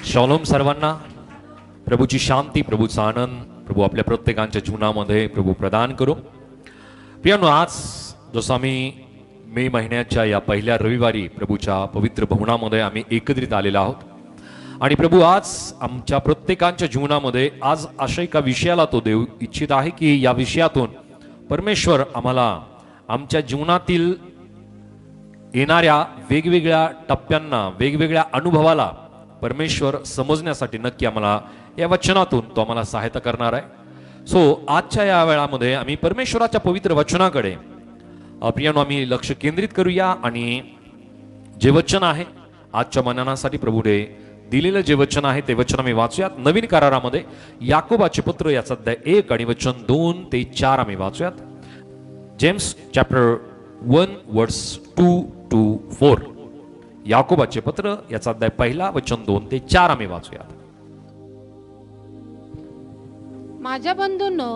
शॉलोम सर्वांना. प्रभूची शांती, प्रभूचा आनंद प्रभू आपल्या प्रत्येकांच्या जीवनामध्ये प्रभू प्रदान करो. प्रियांनो, आज जसं आम्ही मे महिन्याच्या या पहिल्या रविवारी प्रभूच्या पवित्र भवनामध्ये आम्ही एकत्रित आलेलो आहोत आणि प्रभू आज आमच्या प्रत्येकांच्या जीवनामध्ये आज अशा एका विषयाला तो देऊ इच्छित आहे की या विषयातून परमेश्वर आम्हाला आमच्या जीवनातील येणाऱ्या वेगवेगळ्या टप्प्यांना, वेगवेगळ्या अनुभवाला परमेश्वर समजण्यासाठी नक्की आम्हाला या वचनातून तो आम्हाला सहायता करणार आहे. सो आजच्या या वेळामध्ये आम्ही परमेश्वराच्या पवित्र वचनाकडे प्रियांनो आम्ही लक्ष केंद्रित करूया आणि जे वचन आहे आजच्या मननासाठी प्रभूने दिलेलं जे वचन आहे ते वचन आम्ही वाचूयात. नवीन करारामध्ये याकोबाचे पत्र याचा अध्याय 1 आणि वचन 2 ते 4 आम्ही वाचूयात. जेम्स चॅप्टर 1 वर्स 2 to 4. याकोबाचे पत्र याचा अध्याय 1 वचन 2 ते 4 आम्ही वाचूयात. माझ्या बंधूंनो,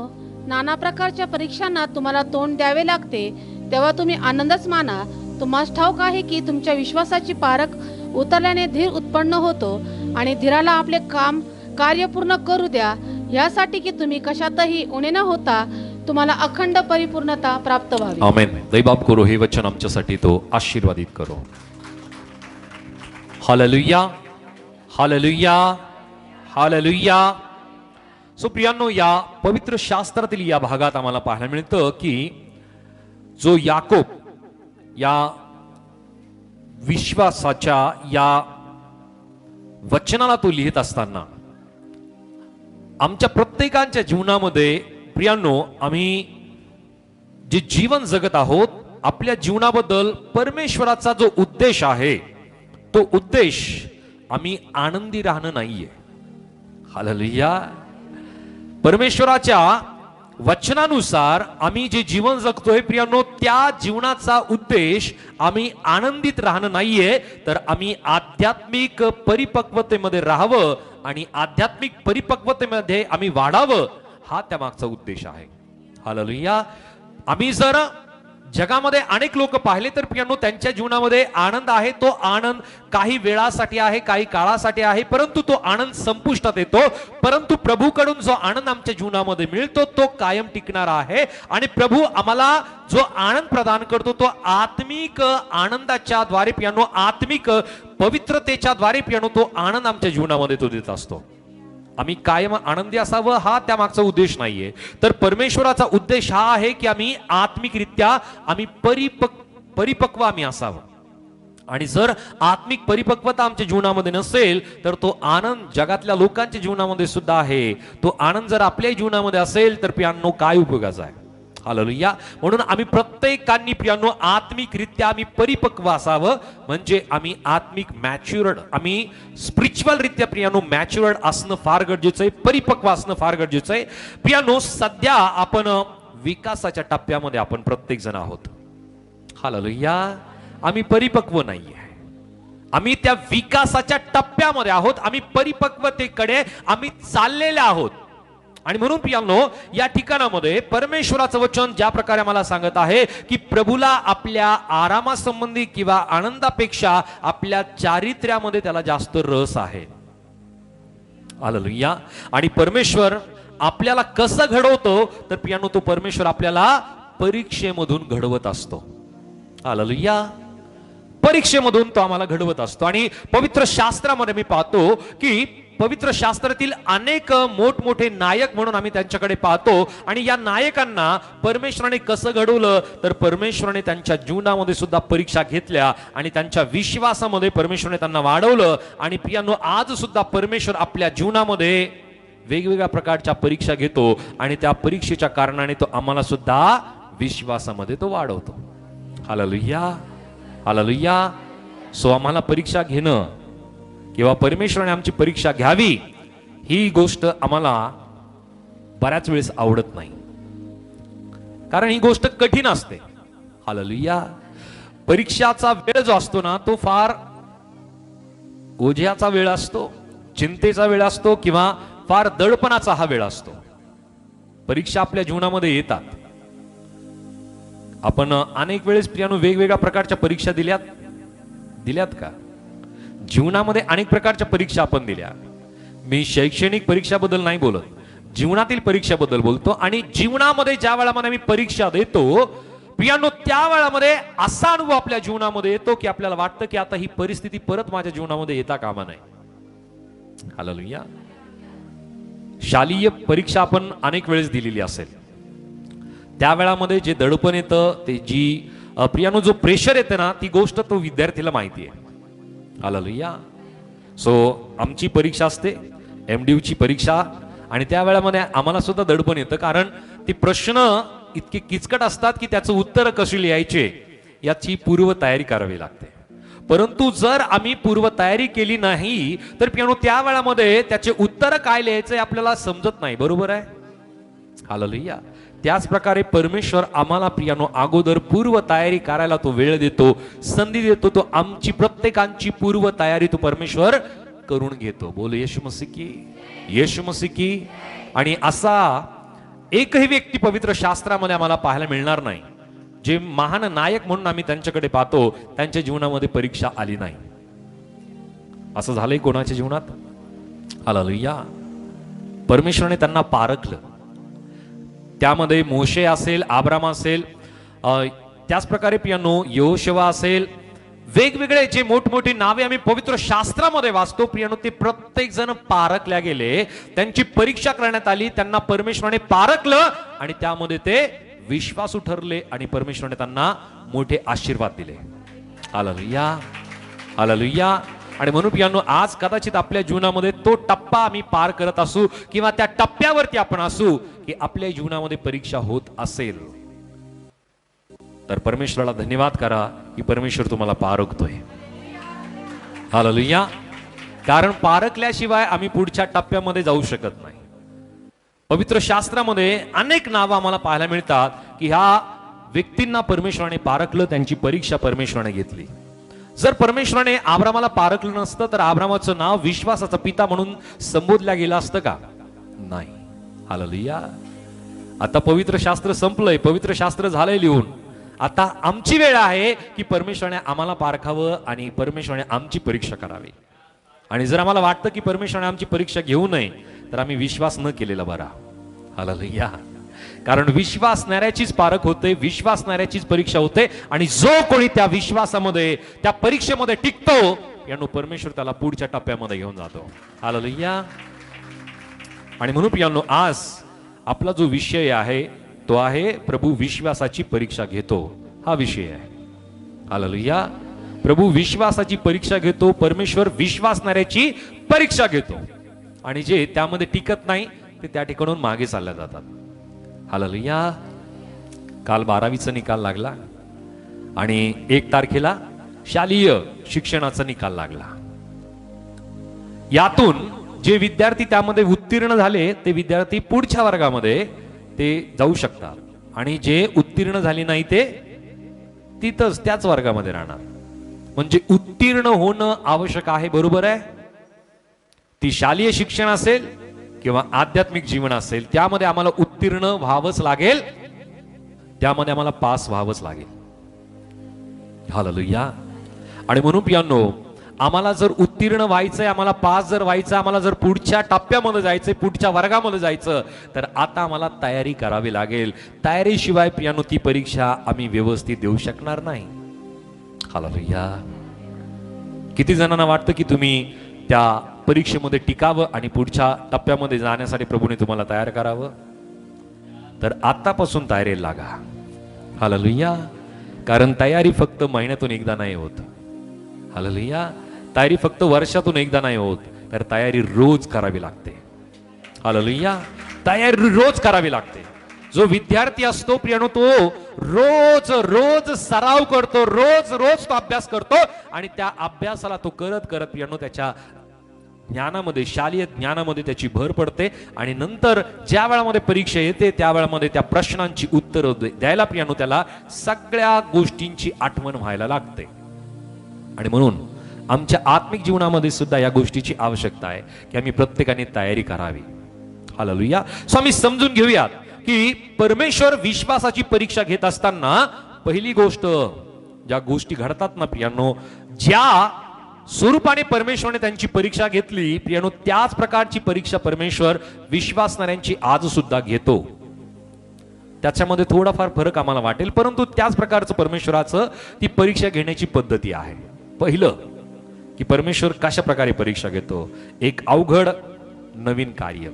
नाना प्रकारच्या परीक्षांना तुम्हाला तोंड द्यावे लागते, तेव्हा तुम्ही आनंदच माना. तुम्हाला ठाऊक आहे की तुमच्या विश्वासाची पारख उतरल्याने धीर उत्पन्न होतो आणि धीराला आपले कार्य पूर्ण करू द्या, यासाठी की तुम्ही कशातही उणे न होता तुम्हाला अखंड परिपूर्णता प्राप्त व्हावी. आमेन. दैबाप करो हे वचन आमच्यासाठी तो आशीर्वादित करो. Hallelujah, hallelujah, hallelujah. सो प्रियांनो, या पवित्र शास्त्रातील या भागात आम्हाला पाहायला मिळतं की जो याकोब या विश्वासाच्या या वचनाला तो लिहित असताना आमच्या प्रत्येकांच्या जीवनामध्ये प्रियांनो आम्ही जे जीवन जगत आहोत, आपल्या जीवनाबद्दल परमेश्वराचा जो उद्देश आहे तो उद्देश आम्ही आनंदी राहणं नाहीये. हालेलुया. परमेश्वराच्या वचनानुसार आम्ही जे जीवन जगतोय प्रियांनो, त्या जीवनाचा उद्देश आम्ही आनंदित राहणं नाहीये, तर आम्ही आध्यात्मिक परिपक्वतेमध्ये राहावं आणि आध्यात्मिक परिपक्वतेमध्ये आम्ही वाढावं, हा त्या मागचा उद्देश आहे. हालेलुया. आम्ही जर जगामध्ये अनेक लोक पाहिले तर प्रियांनो त्यांच्या जीवनामध्ये आनंद आहे, तो आनंद काही वेळासाठी आहे, काही काळासाठी आहे, परंतु तो आनंद संपुष्टात येतो. परंतु प्रभूकडून जो आनंद आमच्या जीवनामध्ये मिळतो तो कायम टिकणारा आहे आणि प्रभू आम्हाला जो आनंद प्रदान करतो तो आत्मिक आनंदाच्या द्वारे प्रियांनो, आत्मिक पवित्रतेच्या द्वारे प्रियांनो, तो आनंद आमच्या जीवनामध्ये तो देत असतो. आम्ही कायम आनंदी असावं हा त्या मागचा उद्देश नाहीये, तर परमेश्वराचा उद्देश हा आहे की आम्ही आत्मिकरित्या आम्ही परिपक्व आम्ही असावं. आणि जर आत्मिक परिपक्वता आमच्या जीवनामध्ये नसेल तर तो आनंद जगातल्या लोकांच्या जीवनामध्ये सुद्धा आहे, तो आनंद जर आपल्या जीवनामध्ये असेल तर प्रियांनो काय उपयोगाचा आहे. हालेलुया. म्हणून आम्ही प्रत्येकांनी प्रियांनो आत्मिकरित्या आम्ही परिपक्व असावं, म्हणजे आम्ही आत्मिक मॅच्युअर्ड, आम्ही स्पिरिच्युअल रित्या प्रियांनो मॅच्युअर्ड असणं फार गरजेचं आहे, परिपक्व असणं फार गरजेचं आहे. प्रियांनो, सध्या आपण विकासाच्या टप्प्यामध्ये आपण प्रत्येक जण आहोत. हालेलुया. आम्ही परिपक्व नाहीये, आम्ही त्या विकासाच्या टप्प्यामध्ये आहोत, आम्ही परिपक्वतेकडे आम्ही चाललेले आहोत. आणि म्हणून प्रियांनो, या ठिकाणामध्ये परमेश्वराचं वचन ज्या प्रकारे आम्हाला सांगत आहे की प्रभूला आपल्या आरामासंबंधी किंवा आनंदापेक्षा आपल्या चारित्र्यामध्ये त्याला जास्त रस आहे. हालेलुया. आणि परमेश्वर आपल्याला कसं घडवतो तर प्रियांनो, तो परमेश्वर आपल्याला परीक्षेमधून घडवत असतो. हालेलुया. परीक्षेमधून तो आम्हाला घडवत असतो. आणि पवित्र शास्त्रामध्ये मी पाहतो की पवित्र शास्त्रातील अनेक मोठमोठे नायक म्हणून आम्ही त्यांच्याकडे पाहतो आणि या नायकांना परमेश्वराने कसं घडवलं तर परमेश्वराने त्यांच्या जीवनामध्ये सुद्धा परीक्षा घेतल्या आणि त्यांच्या विश्वासामध्ये परमेश्वराने त्यांना वाढवलं. आणि प्रियांनो, आज सुद्धा परमेश्वर आपल्या जीवनामध्ये वेगवेगळ्या प्रकारच्या परीक्षा घेतो आणि त्या परीक्षेच्या कारणाने तो आम्हाला सुद्धा विश्वासामध्ये तो वाढवतो. Hallelujah, hallelujah. सो आम्हाला परीक्षा घेणं किंवा परमेश्वराने आमची परीक्षा घ्यावी ही गोष्ट आम्हाला बऱ्याच वेळेस आवडत नाही, कारण ही गोष्ट कठीण असते. हालेलुया. परीक्षाचा वेळ जो असतो ना तो फार ओझ्याचा वेळ असतो, चिंतेचा वेळ असतो किंवा फार दडपणाचा हा वेळ असतो. परीक्षा आपल्या जीवनामध्ये येतात. आपण अनेक वेळेस प्रियांनो वेगवेगळ्या प्रकारच्या परीक्षा दिल्यात का? जीवनामध्ये अनेक प्रकारच्या परीक्षा आपण दिल्या. मी शैक्षणिक परीक्षाबद्दल नाही बोलत, जीवनातील परीक्षाबद्दल बोलतो. आणि जीवनामध्ये ज्या वेळामध्ये मी परीक्षा देतो प्रियांनो, त्या वेळामध्ये असा अनुभव आपल्या जीवनामध्ये येतो की आपल्याला वाटतं की आता ही परिस्थिती परत माझ्या जीवनामध्ये येता कामा नाही. हालेलुया. शालेय परीक्षा आपण अनेक वेळेस दिलेली असेल, त्या वेळामध्ये जे दडपण येतं, ते जी प्रियानो जो प्रेशर येते ना, ती गोष्ट तो विद्यार्थीला माहिती आहे. हालेलुया. सो आमची परीक्षा असते MDU ची परीक्षा, आणि त्या वेळामध्ये आम्हाला सुद्धा दडपण येतं, कारण ती प्रश्न इतके किचकट असतात की त्याचं उत्तर कशी लिहायचे याची पूर्व तयारी करावी लागते. परंतु जर आम्ही पूर्व तयारी केली नाही तर प्रियानो त्या वेळामध्ये त्याचे उत्तर काय लिहायचे आपल्याला समजत नाही. बरोबर आहे. हालेलुया. त्याच प्रकारे परमेश्वर आम्हाला प्रियानो अगोदर पूर्व तयारी करायला तो वेळ देतो, संधी देतो. तो आमची प्रत्येकांची पूर्व तयारी तो परमेश्वर करून घेतो. बोल येशू मसीह की, येशू मसीह की. आणि असा एकही व्यक्ती पवित्र शास्त्रामध्ये आम्हाला पाहायला मिळणार नाही जे महान नायक म्हणून आम्ही त्यांच्याकडे पाहतो त्यांच्या जीवनामध्ये परीक्षा आली नाही. असं झालंय कोणाच्या जीवनात? हालेलुया. परमेश्वराने त्यांना पारखलं. त्यामध्ये मोशे असेल, आब्राम असेल, त्याच प्रकारे प्रियांनो यहोशुवा असेल, वेगवेगळे जे मोठमोठी नावे आम्ही पवित्र शास्त्रामध्ये वाचतो प्रियांनो, ते प्रत्येक जण पारखल्या गेले. त्यांची परीक्षा करण्यात आली, त्यांना परमेश्वराने पारखलं आणि त्यामध्ये ते विश्वासू ठरले आणि परमेश्वराने त्यांना मोठे आशीर्वाद दिले. हालेलुया. हालेलुया. आणि म्हणून प्रियांनो आज कदाचित आपल्या जीवनामध्ये तो टप्पा आम्ही पार करत असू किंवा त्या टप्प्यावरती आपण असू की आपल्या जीवनामध्ये परीक्षा होत असेल, तर परमेश्वराला धन्यवाद करा की परमेश्वर तुम्हाला पारखतोय. हालेलुया. कारण पारखल्याशिवाय आम्ही पुढच्या टप्प्यामध्ये जाऊ शकत नाही. पवित्र शास्त्रामध्ये अनेक नावं आम्हाला पाहायला मिळतात की ह्या व्यक्तींना परमेश्वराने पारखलं, त्यांची परीक्षा परमेश्वराने घेतली. जर परमेश्वराने आब्रामाला पारखलं नसतं तर आब्रामाचं नाव विश्वासाचा पिता म्हणून संबोधल्या गेलं असतं का? नाही. हालेलुया. आता पवित्र शास्त्र संपलंय, पवित्र शास्त्र झालंय लिहून. आता आमची वेळ आहे की परमेश्वराने आम्हाला पारखावं आणि परमेश्वराने आमची परीक्षा करावी. आणि जर आम्हाला वाटतं की परमेश्वराने आमची परीक्षा घेऊ नये तर आम्ही विश्वास न केलेला बरा. हालेलुया. कारण विश्वासणाऱ्याचीच पारख होते, विश्वासणाऱ्याचीच परीक्षा होते. आणि जो कोणी त्या विश्वासामध्ये त्या परीक्षेमध्ये टिकतो यानो परमेश्वर त्याला पुढच्या टप्प्यामध्ये घेऊन जातो. हालेलुया. आणि म्हणून प्रियांनो आज आपला जो विषय आहे तो आहे प्रभू विश्वासाची परीक्षा घेतो, हा विषय आहे. हालेलुया. प्रभू विश्वासाची परीक्षा घेतो, परमेश्वर विश्वासणाऱ्याची परीक्षा घेतो. आणि जे त्यामध्ये टिकत नाही ते त्या ठिकाणून मागे चालल्या जातात. हालेलुया. काल 12वीचा निकाल लागला आणि 1 तारखेला शालेय शिक्षणाचा निकाल लागला. यातून जे विद्यार्थी त्यामध्ये उत्तीर्ण झाले ते विद्यार्थी पुढच्या वर्गामध्ये ते जाऊ शकतात आणि जे उत्तीर्ण झाले नाही ते तिथंच त्याच वर्गामध्ये राहणार. म्हणजे उत्तीर्ण होणं आवश्यक आहे. बरोबर आहे. ती शालेय शिक्षण असेल किंवा आध्यात्मिक जीवन असेल त्यामध्ये आम्हाला उत्तीर्ण व्हावंच लागेल, त्यामध्ये आम्हाला पास व्हावंच लागेल. हालेलुया. आणि म्हणून प्रियांनो आम्हाला जर उत्तीर्ण व्हायचंय, आम्हाला पास जर व्हायचं, आम्हाला जर पुढच्या टप्प्यामध्ये जायचंय, पुढच्या वर्गामध्ये जायचं, तर आता आम्हाला तयारी करावी लागेल. तयारीशिवाय प्रियांनो ती परीक्षा आम्ही व्यवस्थित देऊ शकणार नाही. हालेलुया. किती जणांना वाटतं की तुम्ही त्या परीक्षेमध्ये टिकावं आणि पुढच्या टप्प्यामध्ये जाण्यासाठी प्रभूने तुम्हाला तयार करावं? तर आतापासून तयारीला लागा. हालेलुया. कारण तयारी फक्त महिन्यातून एकदा नाही होत. हालेलुया. तयारी फक्त वर्षातून एकदा नाही होत, तर तयारी रोज करावी लागते. हालेलुया. तयारी रोज करावी लागते. जो विद्यार्थी असतो प्रियांनो तो रोज रोज सराव करतो, रोज रोज तो अभ्यास करतो आणि त्या अभ्यासाला तो करत करत प्रियांनो त्याच्या ज्ञानामध्ये, शालेय ज्ञानामध्ये त्याची भर पडते. आणि नंतर ज्या वेळामध्ये परीक्षा येते त्या वेळामध्ये त्या प्रश्नांची उत्तरं द्यायला प्रियांनो त्याला सगळ्या गोष्टींची आठवण व्हायला लागते. आणि म्हणून आमच्या आत्मिक जीवनामध्ये सुद्धा या गोष्टीची आवश्यकता आहे की आम्ही प्रत्येकाने तयारी करावी. हालेलुया. सो आम्ही समजून घेऊयात की परमेश्वर विश्वासाची परीक्षा घेत असताना पहिली गोष्ट ज्या गोष्टी घडतात ना प्रियांनो, ज्या स्वरूपाने परमेश्वराने त्यांची परीक्षा घेतली प्रियानो, त्याच प्रकारची परीक्षा परमेश्वर विश्वासणाऱ्यांची आज सुद्धा घेतो. त्याच्यामध्ये थोडाफार फरक आम्हाला वाटेल, परंतु त्याच प्रकारचं परमेश्वराचं ती परीक्षा घेण्याची पद्धती आहे. पहिलं की परमेश्वर कशा प्रकारे परीक्षा घेतो, एक अवघड नवीन कार्य.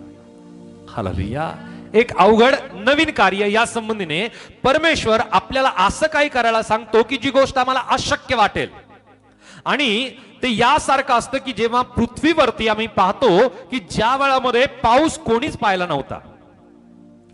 हालेलुया. एक अवघड नवीन कार्य या संबंधीने परमेश्वर आपल्याला असं काही करायला सांगतो की जी गोष्ट आम्हाला अशक्य वाटेल. आणि ते यासारखं असतं की जेव्हा पृथ्वीवरती आम्ही पाहतो की ज्या वेळामध्ये पाऊस कोणीच पाहिला नव्हता,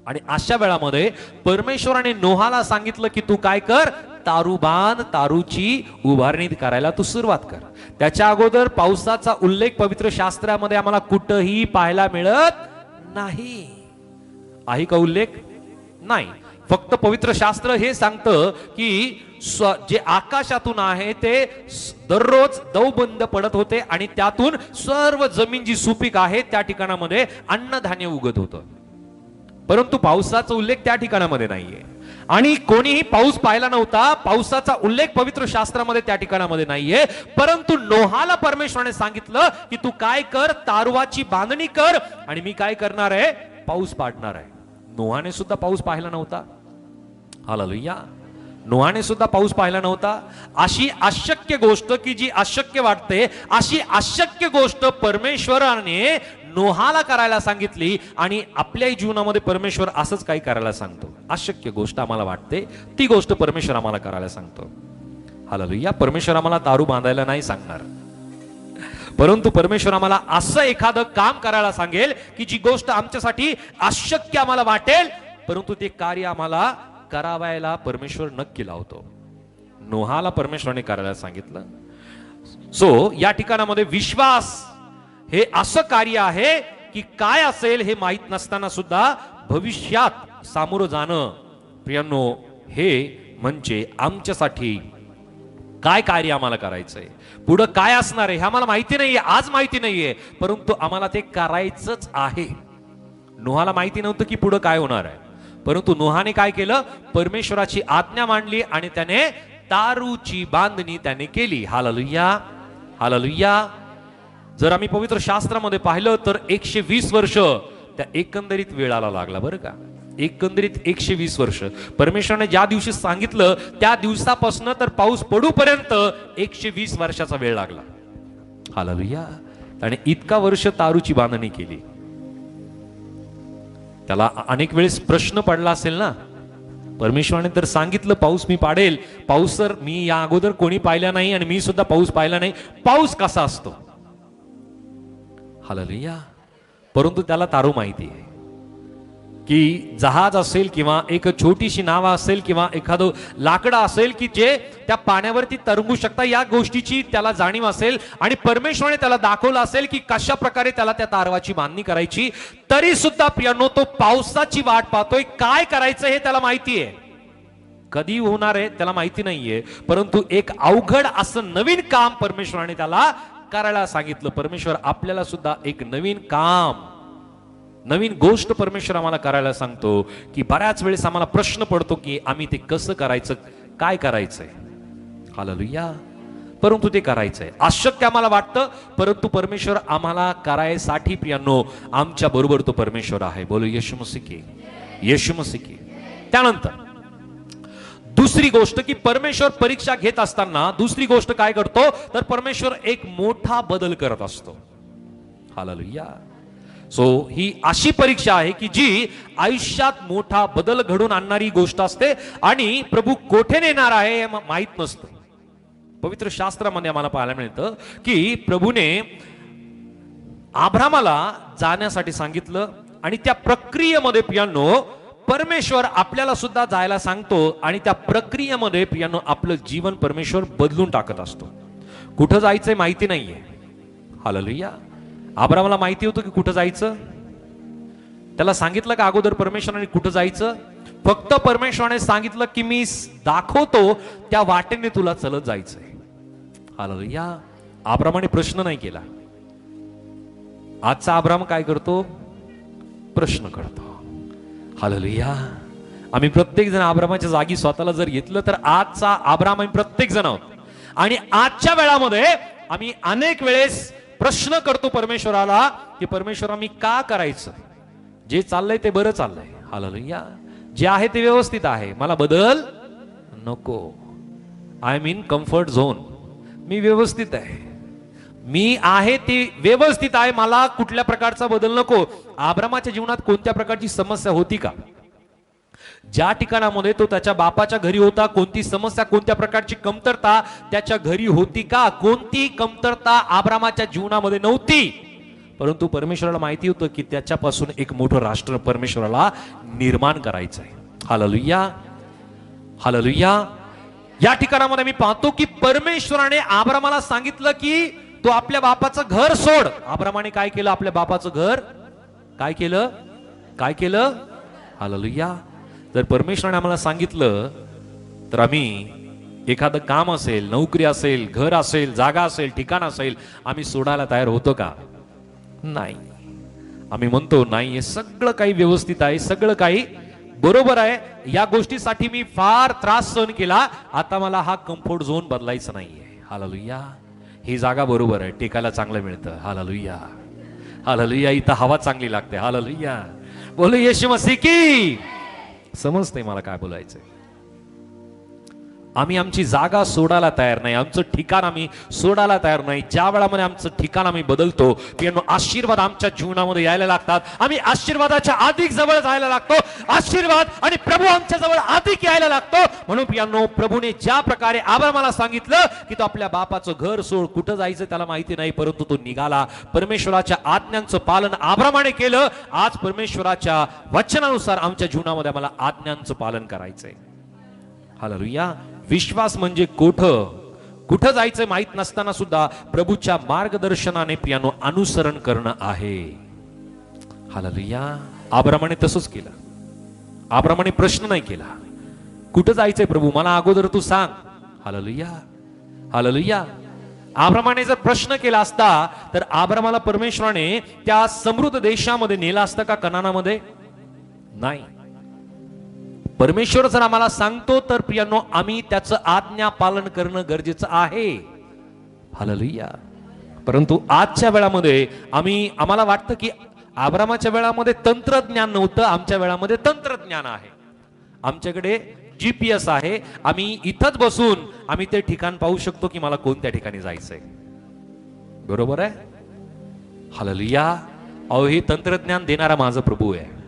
आणि अशा वेळामध्ये परमेश्वराने नोहाला सांगितलं की तू काय कर, तारू बांध, तारूची उभारणी करायला तू सुरुवात कर. त्याच्या अगोदर पावसाचा उल्लेख पवित्र शास्त्रामध्ये आम्हाला कुठंही पाहायला मिळत नाही. आहे का उल्लेख? नाही. फक्त पवित्र शास्त्र हे सांगतं की जे आकाशातून आहे ते दररोज दवबंद पडत होते आणि त्यातून सर्व जमीन जी सुपीक आहे त्या ठिकाणामध्ये अन्नधान्य उगत होतं. परंतु पावसाचा उल्लेख त्या ठिकाणामध्ये नाहीये आणि कोणीही पाऊस पाहिला नव्हता. पावसाचा उल्लेख पवित्र शास्त्रामध्ये त्या ठिकाणामध्ये नाहीये. परंतु नोहाला परमेश्वराने सांगितलं की तू काय कर, तारुवाची बांधणी कर आणि मी काय करणार आहे, पाऊस पाडणार आहे. नोहाने सुद्धा पाऊस पाहिला नव्हता. हालेलुया. नोहाने सुद्धा पाऊस पाहिला नव्हता. अशी अशक्य गोष्ट की जी अशक्य वाटते, अशी अशक्य गोष्ट परमेश्वराने नोहाला करायला सांगितली. आणि आपल्याही जीवनामध्ये परमेश्वर असंच काही करायला सांगतो. अशक्य गोष्ट आम्हाला वाटते ती गोष्ट परमेश्वर आम्हाला करायला सांगतो. हालेलुया. परमेश्वर आम्हाला दारू बांधायला नाही सांगणार, परंतु परमेश्वर आम्हाला असं एखादं काम करायला सांगेल की जी गोष्ट आमच्यासाठी अशक्य आम्हाला वाटेल, परंतु ते कार्य आम्हाला करावायला परमेश्वर नक्की लावतो. नोहाला परमेश्वराने करायला सांगितलं. सो या ठिकाणामध्ये विश्वास हे असं कार्य आहे की काय असेल हे माहित नसताना सुद्धा भविष्यात सामोरं जाणं. प्रियांनो, हे म्हणजे आमच्यासाठी काय कार्य आम्हाला करायचंय, पुढं काय असणार आहे हे आम्हाला माहिती नाहीये, आज माहिती नाहीये, परंतु आम्हाला ते करायचंच आहे. नोहाला माहिती नव्हतं की पुढं काय होणार आहे, परंतु नोहाने काय केलं, परमेश्वराची आज्ञा मांडली आणि त्याने तारूची बांधणी त्याने केली. हालेलुया. हालेलुया. जर आम्ही पवित्र शास्त्रामध्ये पाहिलं तर 120 वर्ष त्या एकंदरीत वेळाला लागला बरं का. एकंदरीत 120 वर्ष परमेश्वराने ज्या दिवशी सांगितलं त्या दिवसापासून तर पाऊस पडूपर्यंत 120 वर्षाचा वेळ लागला. हालेलुया. आणि इतका वर्ष तारूची बांधणी केली. त्याला अनेक वेळेस प्रश्न पडला असेल ना, परमेश्वराने तर सांगितलं पाऊस मी पाडेल, पाऊस तर मी या अगोदर कोणी पाहिला नाही आणि मी सुद्धा पाऊस पाहिला नाही, पाऊस कसा असतो. हालेलुया. परंतु त्याला तारू माहिती आहे की जहाज असेल किंवा एक छोटीशी नाव असेल किंवा एखादं लाकडं असेल की जे त्या पाण्यावरती तरंगू शकता, या गोष्टीची त्याला जाणीव असेल आणि परमेश्वराने त्याला दाखवलं असेल की कशा प्रकारे त्याला त्या तारवाची बांधणी करायची. तरी सुद्धा प्रियांनो तो पावसाची वाट पाहतोय. काय करायचं हे त्याला माहिती आहे, कधी होणार आहे त्याला माहिती नाहीये, परंतु एक अवघड असं नवीन काम परमेश्वराने त्याला करायला सांगितलं. परमेश्वर आपल्याला सुद्धा एक नवीन काम, नवीन गोष्ट परमेश्वर आम्हाला करायला सांगतो की बऱ्याच वेळेस आम्हाला प्रश्न पडतो की आम्ही ते कसं करायचं, काय करायचंय. हालेलुया. परंतु ते करायचंय. अशक्य आम्हाला वाटतं, परंतु परमेश्वर आम्हाला करायसाठी प्रियांनो आमच्या बरोबर तो परमेश्वर आहे. बोलो येशू मसीह की, येशू मसीह की. त्यानंतर दुसरी गोष्ट की परमेश्वर परीक्षा घेत असताना दुसरी गोष्ट काय करतो तर परमेश्वर एक मोठा बदल करत असतो. हालेलुया. सो ही अशी परीक्षा आहे की जी आयुष्यात मोठा बदल घडून आणणारी गोष्ट असते आणि प्रभू कोठे नेणार आहे हे माहित नसतं. पवित्र शास्त्रामध्ये आम्हाला पाहायला मिळतं की प्रभूने अब्रामाला जाण्यासाठी सांगितलं आणि त्या प्रक्रियेमध्ये प्रियांनो परमेश्वर आपल्याला सुद्धा जायला सांगतो आणि त्या प्रक्रियेमध्ये प्रियांनो आपलं जीवन परमेश्वर बदलून टाकत असतो. कुठं जायचंय माहिती नाहीये. हालेलुया. अब्रामाला माहिती होतं की कुठं जायचं, त्याला सांगितलं का अगोदर परमेश्वराने कुठं जायचं, फक्त परमेश्वराने सांगितलं की मी दाखवतो त्या वाटेने तुला चलत जायचंय. हालेलुया. अब्रामाने प्रश्न नाही केला. आजचा अब्राम काय करतो, प्रश्न करतो. हालेलुया. आम्ही प्रत्येक जण अब्रामाच्या जागी स्वतःला जर घेतलं तर आजचा अब्राम आम्ही प्रत्येक जण आहोत आणि आजच्या वेळामध्ये आम्ही अनेक वेळेस प्रश्न करतो परमेश्वराला की परमेश्वरा मी का करायचं, जे चाललंय ते बरं चाललंय, हालेलुया, जे आहे ते व्यवस्थित आहे, मला बदल नको, I am in comfort zone, मी व्यवस्थित आहे, मी आहे ते व्यवस्थित आहे, मला कुठल्या प्रकारचा बदल नको. अब्रामाच्या जीवनात कोणत्या प्रकारची समस्या होती का? ज्या ठिकाणामध्ये तो त्याच्या बापाच्या घरी होता, कोणती समस्या, कोणत्या प्रकारची कमतरता त्याच्या घरी होती का? कोणती कमतरता अब्रामाच्या जीवनामध्ये नव्हती. परंतु परमेश्वराला माहिती होतं की त्याच्यापासून एक मोठं राष्ट्र परमेश्वराला निर्माण करायचं आहे. Hallelujah, hallelujah. या ठिकाणामध्ये मी पाहतो की परमेश्वराने अब्रामाला सांगितलं की तू आपल्या बापाचं घर सोड. अब्रामाने काय केलं? आपल्या बापाचं घर काय केलं? काय केलं? हालेलुया. जर परमेश्वराने आम्हाला सांगितलं तर आम्ही एखादं काम असेल, नोकरी असेल, घर असेल, जागा असेल, ठिकाण असेल, आम्ही सोडायला तयार होतो का? नाही. आम्ही म्हणतो नाही, हे सगळं काही व्यवस्थित आहे, सगळं काही बरोबर आहे, या गोष्टीसाठी मी फार त्रास सहन केला, आता मला हा कम्फर्ट झोन बदलायचा नाहीये. हालेलुया. ही जागा बरोबर आहे, टेकायला चांगलं मिळतं. Hallelujah, hallelujah. इथं हवा चांगली लागते. हालेलुया. बोलो येशू मसीह की. समजतंय मला काय बोलायचंय? आम्ही आमची जागा सोडायला तयार नाही, आमचं ठिकाण आम्ही सोडायला तयार नाही. ज्या वेळामध्ये आमचं ठिकाण आम्ही बदलतो, पियानो आशीर्वाद आमच्या जीवनामध्ये यायला लागतात. आम्ही आशीर्वादाच्या अधिक जवळ जायला लागतो. आशीर्वाद आणि प्रभू आमच्या जवळ अधिक यायला लागतो. म्हणून पियानो प्रभूने ज्या प्रकारे अब्रामाला सांगितलं की तो आपल्या बापाचं घर सोड, कुठं जायचं त्याला माहिती नाही, परंतु तो निघाला. परमेश्वराच्या आज्ञांचं पालन अब्रामाने केलं. आज परमेश्वराच्या वचनानुसार आमच्या जीवनामध्ये आम्हाला आज्ञांचं पालन करायचंय. हालेलुया. विश्वास म्हणजे कुठं जायचं माहित नसताना सुद्धा प्रभूच्या मार्गदर्शनाने पियानो अनुसरण करणं आहे. हालेलुया. अब्रामाने तसंच केलं. अब्रामाने प्रश्न नाही केला, कुठं जायचंय प्रभू, मला अगोदर तू सांग. Hallelujah, hallelujah. अब्रामाने जर प्रश्न केला असता तर अब्रामाला परमेश्वराने त्या समृद्ध देशामध्ये नेला असतं का? कनानामध्ये नाही. परमेश्वर जर आम्हाला सांगतो तर प्रियांनो आम्ही त्याचं आज्ञा पालन करणं गरजेचं आहे. हालेलुया. परंतु आजच्या वेळामध्ये आम्हाला वाटतं की अब्रामाच्या वेळामध्ये तंत्रज्ञान नव्हतं, आमच्या वेळामध्ये तंत्रज्ञान आहे. आमच्याकडे GPS आहे, आम्ही इथंच बसून आम्ही ते ठिकाण पाहू शकतो की मला कोणत्या ठिकाणी जायचंय. बरोबर आहे? हालेलुया. अहो, हे तंत्रज्ञान देणारा माझा प्रभू आहे.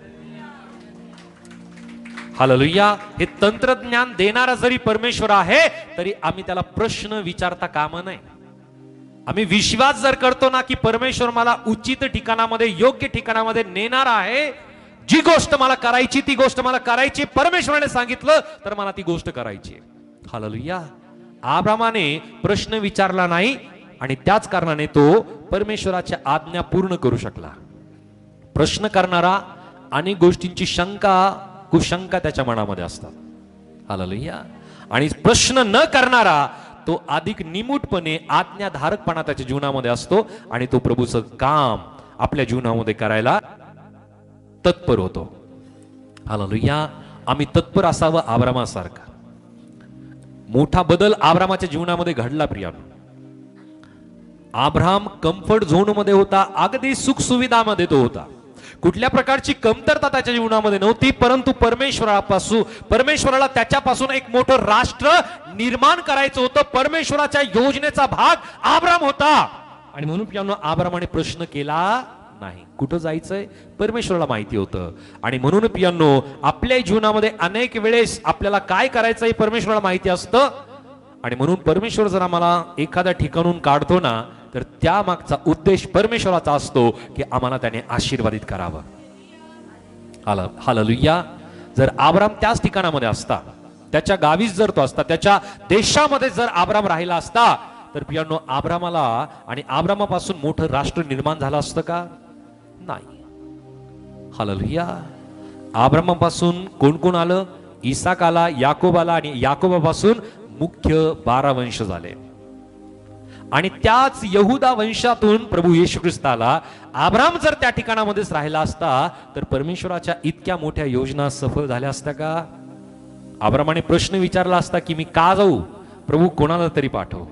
हालेलुया. हे तंत्रज्ञान देणारा जरी परमेश्वर आहे तरी आम्ही त्याला प्रश्न विचारता कामा नये. आम्ही विश्वास जर करतो ना की परमेश्वर मला उचित ठिकाणामध्ये, योग्य ठिकाणामध्ये नेणार आहे, जी गोष्ट मला करायची ती गोष्ट मला करायची, परमेश्वराने सांगितलं तर मला ती गोष्ट करायची. हालेलुया. अब्रामाने प्रश्न विचारला नाही आणि त्याच कारणाने तो परमेश्वराच्या आज्ञा पूर्ण करू शकला. प्रश्न करणारा अनेक गोष्टींची कुशंका त्याच्या मनामध्ये असतात. हालेलुया. आणि प्रश्न न करणारा तो अधिक निमूटपणे, आज्ञाधारकपणा त्याच्या जीवनामध्ये असतो आणि तो प्रभूचं काम आपल्या जीवनामध्ये करायला तत्पर होतो. हालेलुया. आम्ही तत्पर असावं अब्रामासारखा. मोठा बदल अब्रामाच्या जीवनामध्ये घडला प्रियानो. अब्राम कम्फर्ट झोन मध्ये होता, अगदी सुख सुविधामध्ये तो होता, कुठल्या प्रकारची कमतरता त्याच्या जीवनामध्ये नव्हती. परंतु परमेश्वराला त्याच्यापासून एक मोठं राष्ट्र निर्माण करायचं होतं. परमेश्वराच्या योजनेचा भाग अब्राम होता. आणि म्हणून पियानो अब्रामाने प्रश्न केला नाही. कुठं जायचंय परमेश्वराला माहिती होतं. आणि म्हणून पियानो आपल्या जीवनामध्ये अनेक वेळेस आपल्याला काय करायचंय परमेश्वराला माहिती असतं. आणि म्हणून परमेश्वर जर आम्हाला एखाद्या ठिकाणून काढतो ना तर त्या मागचा उद्देश परमेश्वराचा असतो की आम्हाला त्याने आशीर्वादित करावं. हालेलुया. जर अब्राम त्याच ठिकाणामध्ये असता, त्याच्या गावीच जर तो असता, त्याच्या देशामध्ये जर अब्राम राहिला असता तर पियानो अब्रामाला आणि अब्रामापासून मोठं राष्ट्र निर्माण झालं असतं का? नाही. हालेलुया. अब्रामापासून कोण कोण आलं? इसाक आला, याकोब आला आणि याकोबापासून मुख्य 12 वंश झाले. आणि त्याच यहुदा वंशातून प्रभू येशू ख्रिस्त आला. अब्राम जर त्या ठिकाणामध्येच राहिला असता तर परमेश्वराच्या इतक्या मोठ्या योजना सफल झाल्या असत्या का? अब्रामाने प्रश्न विचारला असता की मी का जाऊ? प्रभू कोणाला तरी पाठव.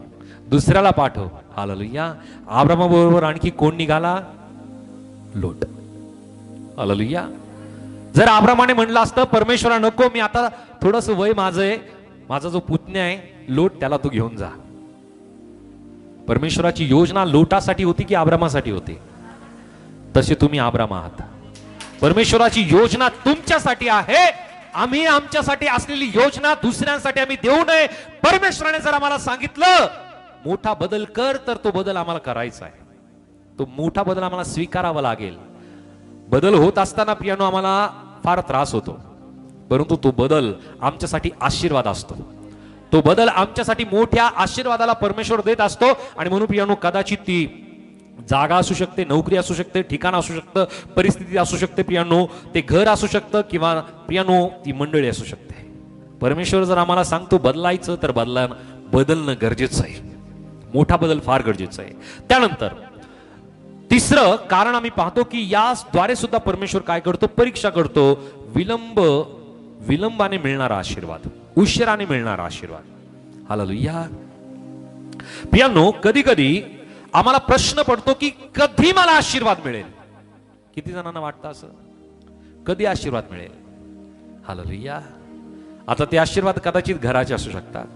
दुसऱ्याला पाठव. हालेलुया. अब्रामाबरोबर आणखी कोण निघाला? लोट. हालेलुया. जर अब्रामाने म्हणलं असतं परमेश्वरा नको, मी आता थोडस वय माझं आहे, माझा जो पुतण्या आहे लोट, त्याला तू घेऊन जा. परमेश्वराची योजना लोटासाठी होती की अब्रामासाठी होती? तसे तुम्ही अब्राम आहात. परमेश्वराची योजना तुमच्यासाठी आहे. आम्ही आमच्यासाठी असलेली योजना दुसऱ्यांसाठी आम्ही देऊ नये. परमेश्वराने जर आम्हाला सांगितलं मोठा बदल कर, तर तो बदल आम्हाला करायचा आहे. तो मोठा बदल आम्हाला स्वीकारावा लागेल. बदल होत असताना प्रियानो आम्हाला फार त्रास होतो, परंतु तो बदल आमच्यासाठी आशीर्वाद असतो. तो बदल आमच्यासाठी मोठ्या आशीर्वादाला परमेश्वर देत असतो. आणि म्हणून प्रियानो कदाचित ती जागा असू शकते, नोकरी असू शकते, ठिकाण असू शकतं, परिस्थिती असू शकते प्रियानो, ते घर असू शकतं, किंवा प्रियानो ती मंडळी असू शकते. परमेश्वर जर आम्हाला सांगतो बदलायचं, तर बदलणं गरजेचं आहे. मोठा बदल फार गरजेचा आहे. त्यानंतर तिसरं कारण आम्ही पाहतो की याद्वारे सुद्धा परमेश्वर काय करतो? परीक्षा करतो. विलंबाने मिळणारा आशीर्वाद, उशिराने मिळणारा आशीर्वाद. हालेलुया. प्रियांनो, कधी कधी आम्हाला प्रश्न पडतो की कधी मला आशीर्वाद मिळेल. किती जणांना वाटतं असं? कधी आशीर्वाद मिळेल? हालेलुया. आता ते आशीर्वाद कदाचित घराचे असू शकतात,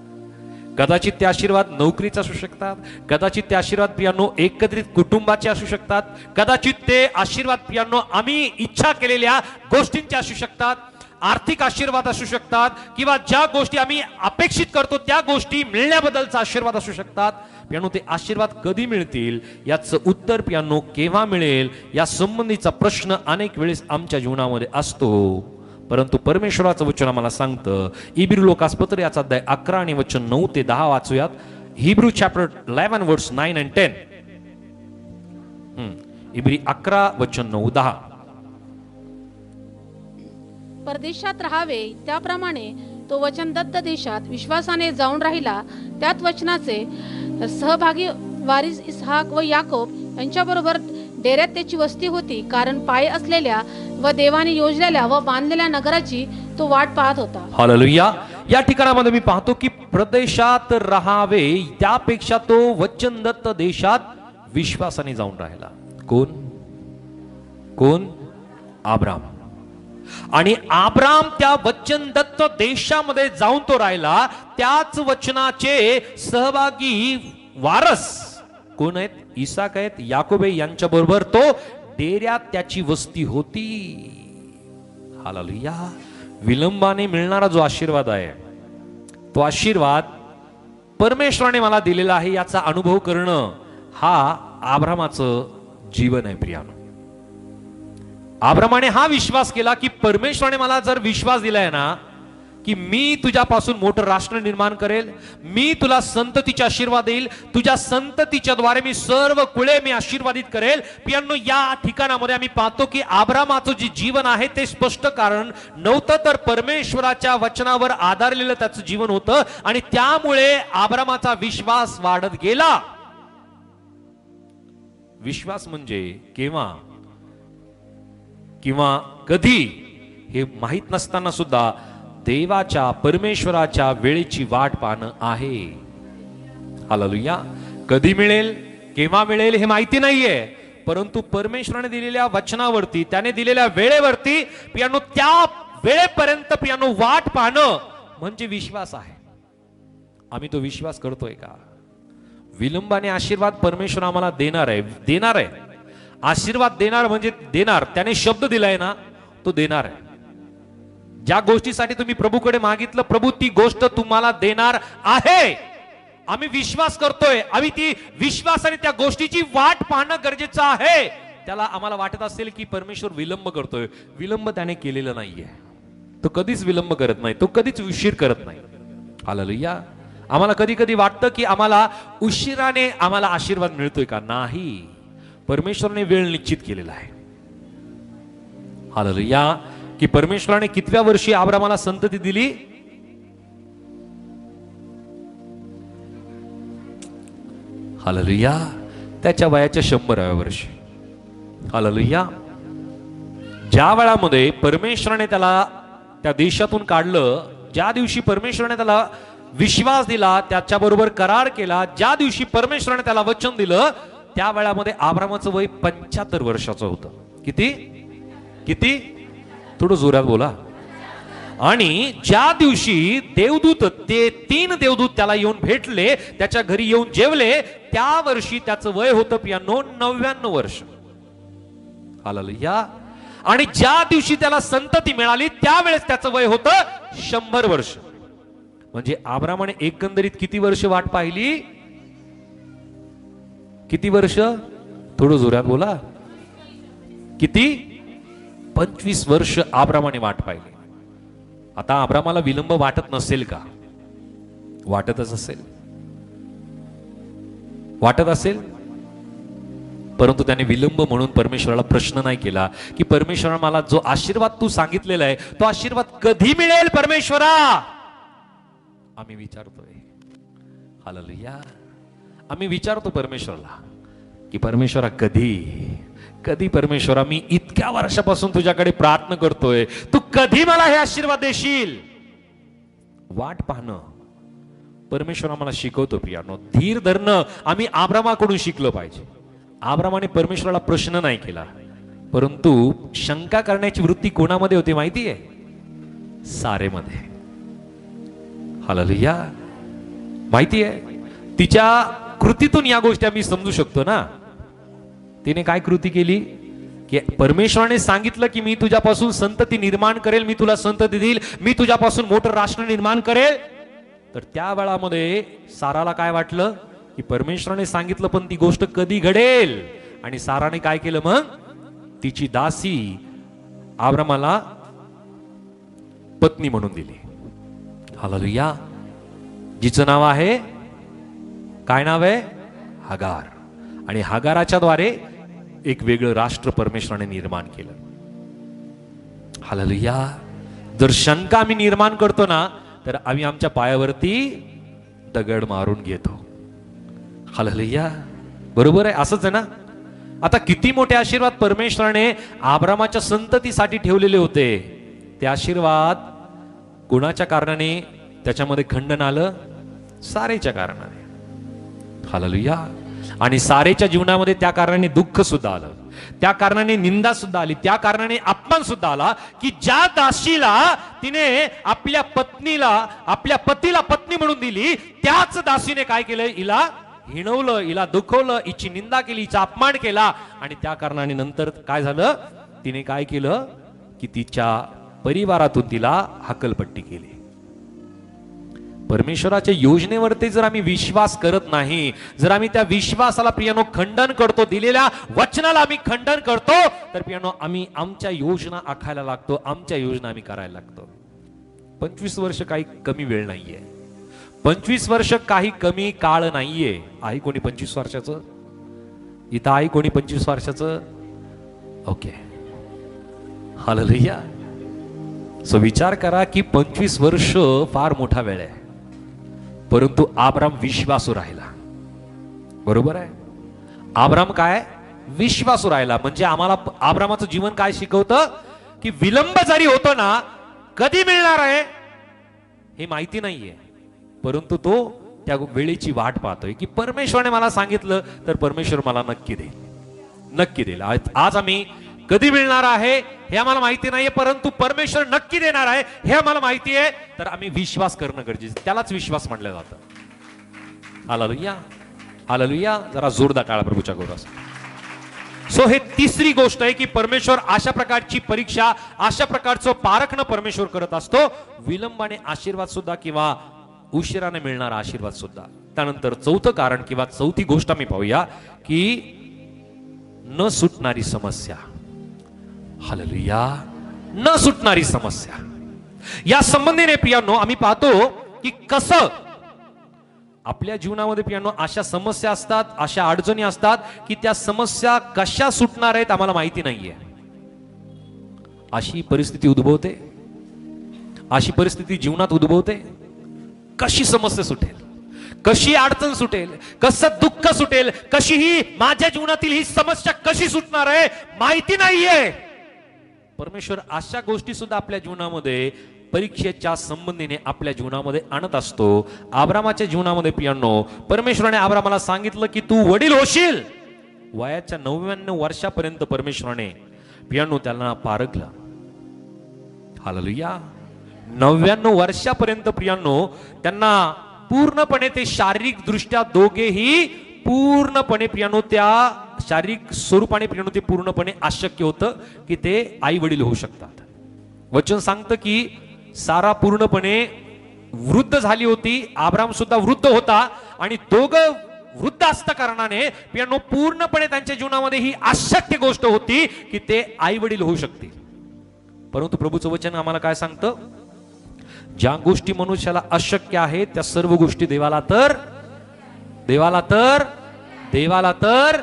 कदाचित ते आशीर्वाद नोकरीचे असू शकतात, कदाचित ते आशीर्वाद प्रियांनो एकत्रित कुटुंबाचे असू शकतात, कदाचित ते आशीर्वाद प्रियांनो आम्ही इच्छा केलेल्या गोष्टींचे असू शकतात, आर्थिक आशीर्वाद असू शकतात, किंवा ज्या गोष्टी आम्ही अपेक्षित करतो त्या गोष्टी मिळण्याबद्दलचा आशीर्वाद असू शकतात. प्रियांनो, ते आशीर्वाद कधी मिळतील याचं उत्तर प्रियांनो केव्हा मिळेल या संबंधीचा प्रश्न अनेक वेळेस आमच्या जीवनामध्ये असतो. परंतु परमेश्वराचं वचन आम्हाला सांगतं, इब्री लोकासपत्र याचा अध्याय 11 आणि वचन 9 ते 10 वाचूयात. हिब्रू चॅप्टर 11 वर्स 9 and 10. इब्री 11 वचन 9 10. परदेशात राहावे त्याप्रमाणे तो वचनदत्त देशात विश्वासाने जाऊन राहिला. त्यात वचनाचे सहभागी वारिस इसहाक व याकोब यांच्याबरोबर डेऱ्यात त्याची वस्ती होती, कारण पाय असलेल्या व देवाने योजलेल्या व बांधलेल्या नगराची तो वाट पाहत होता. हालेलुया. या ठिकाणामध्ये मी पाहतो की प्रदेशात राहावे त्यापेक्षा तो वचनदत्त देशात विश्वासाने जाऊन राहिला. कोण? अब्राम. आणि अब्राम त्या वचनदत्त देशामध्ये जाऊन तो राहिला. त्याच वचनाचे सहभागी वारस कोण आहेत? इसाक आहेत, याकोब यांच्या बरोबर तो डेऱ्यात त्याची वस्ती होती. हालेलुया. विलंबाने मिळणारा जो आशीर्वाद आहे, तो आशीर्वाद परमेश्वराने मला दिलेला आहे याचा अनुभव करणं हा अब्रामाचं जीवन आहे. प्रियानो, अब्रामाने हा विश्वास केला की परमेश्वराने मला जर विश्वास दिलाय ना की मी तुझ्यापासून मोठं राष्ट्र निर्माण करेल, मी तुला संततीचे आशीर्वाद देईल, तुझ्या संततीच्या द्वारे मी सर्व कुळे मी आशीर्वादित करेल. प्रियांनो, या ठिकाणामध्ये आम्ही पाहतो की अब्रामाचं जे जीवन आहे ते स्पष्ट कारण नव्हतं, तर परमेश्वराच्या वचनावर आधारलेलं त्याचं जीवन होतं. आणि त्यामुळे अब्रामाचा विश्वास वाढत गेला. विश्वास म्हणजे केव्हा किंवा कधी हे माहित नसताना सुद्धा देवाच्या परमेश्वराच्या वेळेची वाट पाहणं आहे. हालेलुया. कधी मिळेल, केव्हा मिळेल हे माहिती नाहीये, परंतु परमेश्वराने दिलेल्या वचनावरती, त्याने दिलेल्या वेळेवरती प्रियांनो त्या वेळेपर्यंत प्रियांनो वाट पाहणं म्हणजे विश्वास आहे. आम्ही तो विश्वास करतोय का? विलंबाने आशीर्वाद परमेश्वर आम्हाला देणार आहे. आशीर्वाद देणार म्हणजे देणार. त्याने शब्द दिलाय ना, तो देणार आहे. ज्या गोष्टीसाठी तुम्ही प्रभूकडे मागितलं, प्रभू ती गोष्ट तुम्हाला देणार आहे. आम्ही विश्वास करतोय, आम्ही ती विश्वासाने त्या गोष्टीची वाट पाहणं गरजेचं आहे. त्याला आम्हाला वाटत असेल की परमेश्वर विलंब करतोय, विलंब त्याने केलेला नाहीये. तो कधीच विलंब करत नाही, तो कधीच उशीर करत नाही. हालेलुया. आम्हाला कधी कधी वाटतं की आम्हाला उशिराने आम्हाला आशीर्वाद मिळतोय का? नाही, परमेश्वराने वेळ निश्चित केलेला आहे. हालेलुया. की परमेश्वराने कितव्या वर्षी अब्रामाला संतती दिली? हालेलुया. त्याच्या वयाच्या 100व्या वर्षी. हालेलुया. ज्या वेळामध्ये परमेश्वराने त्याला त्या देशातून काढलं, ज्या दिवशी परमेश्वराने त्याला विश्वास दिला, त्याच्याबरोबर करार केला. ज्या दिवशी परमेश्वराने त्याला वचन दिलं त्या वेळामध्ये अब्रामाचं वय 75 वर्षाचं होतं. किती किती? थोडं जोरात बोला. आणि ज्या दिवशी देवदूत, ते 3 देवदूत त्याला येऊन भेटले, त्याच्या घरी येऊन जेवले, त्या वर्षी त्याचं वय होतं पियानो 99 वर्ष. हालेलुया. आणि ज्या दिवशी त्याला संतती मिळाली त्यावेळेस त्याचं वय होतं 100 वर्ष. म्हणजे अब्रामाने एकंदरीत किती वर्ष वाट पाहिली? किती वर्ष? थोडं जोरात बोला. किती? 25 वर्ष अब्रामाने वाट पाहिली. आता अब्रामाला विलंब वाटत नसेल का? वाटतच असेल, वाटत असेल. परंतु त्याने विलंब म्हणून परमेश्वराला प्रश्न नाही केला की परमेश्वरा, मला जो आशीर्वाद तू सांगितलेला आहे तो आशीर्वाद कधी मिळेल परमेश्वरा? आम्ही विचारतोय. हालेलुया. आम्ही विचारतो परमेश्वराला की परमेश्वरा कधी कधी? परमेश्वरा, मी इतक्या वर्षापासून तुझ्याकडे प्रार्थना करतोय, तू कधी मला हे आशीर्वाद देशील? वाट पाहणं परमेश्वर आम्हाला शिकवतो पियानो. धीर धरणं आम्ही अब्रामाकडून शिकलो पाहिजे. अब्रामाने परमेश्वराला प्रश्न नाही केला, परंतु शंका करण्याची वृत्ती कोणामध्ये होती माहिती आहे? सारेमध्ये. हालेलुया. माहिती आहे? तिच्या कृतीतून या गोष्टी आम्ही समजू शकतो ना. तिने काय कृती केली की परमेश्वराने सांगितलं की मी तुझ्यापासून संतती निर्माण करेल, मी तुला संतती देईल, मी तुझ्यापासून मोठं राष्ट्र निर्माण करेल. तर त्या वेळामध्ये साराला काय वाटलं की परमेश्वराने सांगितलं पण ती गोष्ट कधी घडेल? आणि साराने काय केलं मग? तिची दासी अब्रामाला पत्नी म्हणून दिली. हालेलुया. जिचं नाव आहे, काय नाव आहे? हगार. आणि हगाराच्या द्वारे एक वेगळं राष्ट्र परमेश्वराने निर्माण केलं. हालेलुया. जर शंका आम्ही निर्माण करतो ना, तर आम्ही आमच्या पायावरती दगड मारून घेतो. हालेलुया. बरोबर आहे, असंच आहे ना. आता किती मोठे आशीर्वाद परमेश्वराने अब्रामाच्या संततीसाठी ठेवलेले होते. ते आशीर्वाद कोणाच्या कारणाने त्याच्यामध्ये खंडन आलं? सारेच्या कारणाने. हालेलुया. आणि सारेच्या जीवनामध्ये त्या कारणाने दुःख सुद्धा आलं, त्या कारणाने निंदा सुद्धा आली, त्या कारणाने अपमान सुद्धा आला की ज्या दासीला तिने आपल्या पत्नीला, आपल्या पतीला पत्नी म्हणून दिली, त्याच दासीने काय केलं? हिला हिणवलं, हिला दुखवलं, हिची निंदा केली, हिचा अपमान केला. आणि त्या कारणाने नंतर काय झालं? तिने काय केलं की तिच्या परिवारातून तिला हकलपट्टी केली. परमेश्वराच्या योजनेवरती जर आम्ही विश्वास करत नाही, जर आम्ही त्या विश्वासाला प्रियानो खंडन करतो, दिलेल्या वचनाला आम्ही खंडन करतो, तर प्रियानो आम्ही आमच्या योजना आखायला लागतो, आमच्या योजना आम्ही करायला लागतो. 25 वर्ष काही कमी वेळ नाहीये. 25 वर्ष काही कमी काळ नाहीये. आहे कोणी 25 वर्षाचं? इथं आहे कोणी 25 वर्षाचं? ओके. हालेलुया. सो विचार करा की 25 वर्ष फार मोठा वेळ आहे, परंतु अब्राम विश्वासू राहिला. बरोबर आहे? अब्राम काय? विश्वासू राहिला. म्हणजे आम्हाला अब्रामाचं जीवन काय शिकवतं की विलंब जरी होतो ना, कधी मिळणार आहे हे माहिती नाहीये, परंतु तो त्या वेळेची वाट पाहतोय की परमेश्वराने मला सांगितलं तर परमेश्वर मला नक्की देईल, नक्की देईल. आज आम्ही कधी मिळणार आहे हे आम्हाला माहिती नाहीये, परंतु परमेश्वर नक्की देणार आहे हे आम्हाला माहिती आहे. तर आम्ही विश्वास करणं गरजेचं, त्यालाच विश्वास म्हटलं जातं. हालेलुया. हालेलुया. जरा जोरदार टाळा प्रभूच्या गौरवास. सो हे तिसरी गोष्ट आहे की परमेश्वर अशा प्रकारची परीक्षा, अशा प्रकारचं पारखणं परमेश्वर करत असतो. विलंबाने आशीर्वाद सुद्धा किंवा उशिराने मिळणारा आशीर्वाद सुद्धा. त्यानंतर चौथं कारण किंवा चौथी गोष्ट आम्ही पाहूया की न सुटणारी समस्या. हालेलुया. न सुटणारी समस्या. या संबंधीने प्रियानो आम्ही पाहतो की कसं आपल्या जीवनामध्ये प्रियानो अशा समस्या असतात, अशा अडचणी असतात की त्या समस्या कशा सुटणार आहेत आम्हाला माहिती नाहीये. अशी परिस्थिती उद्भवते, अशी परिस्थिती जीवनात उद्भवते. कशी समस्या सुटेल, कशी अडचण सुटेल, कसं दुःख सुटेल, कशी ही माझ्या जीवनातील ही समस्या कशी सुटणार आहे माहिती नाहीये. परमेश्वर अशा गोष्टी सुद्धा आपल्या जीवनामध्ये परीक्षेच्या संबंधीने आपल्या जीवनामध्ये आणत असतो. आब्रामाच्या जीवनामध्ये प्रियांनो, परमेश्वराने आब्रामाला सांगितलं की तू वडील होशील. वयाच्या 99 वर्षापर्यंत परमेश्वराने प्रियांनो त्यांना पारखलं. हालेलुया. 99 वर्षापर्यंत प्रियांनो त्यांना पूर्णपणे ते शारीरिक दृष्ट्या दोघेही पूर्णपणे प्रियांनो त्या शारीरिक स्वरूपाने प्रियांनो ते पूर्णपणे अशक्य होतं की ते आई वडील होऊ शकतात. वचन सांगतं की सारा पूर्णपणे वृद्ध झाली होती, आब्राम सुद्धा वृद्ध होता आणि दोघं वृद्ध असता कारणाने प्रियांनो पूर्णपणे त्यांच्या जीवनामध्ये ही अशक्य गोष्ट होती की ते आई वडील होऊ शकतील. परंतु प्रभूचं वचन आम्हाला काय सांगतं? ज्या गोष्टी मनुष्याला अशक्य आहेत त्या सर्व गोष्टी देवाला तर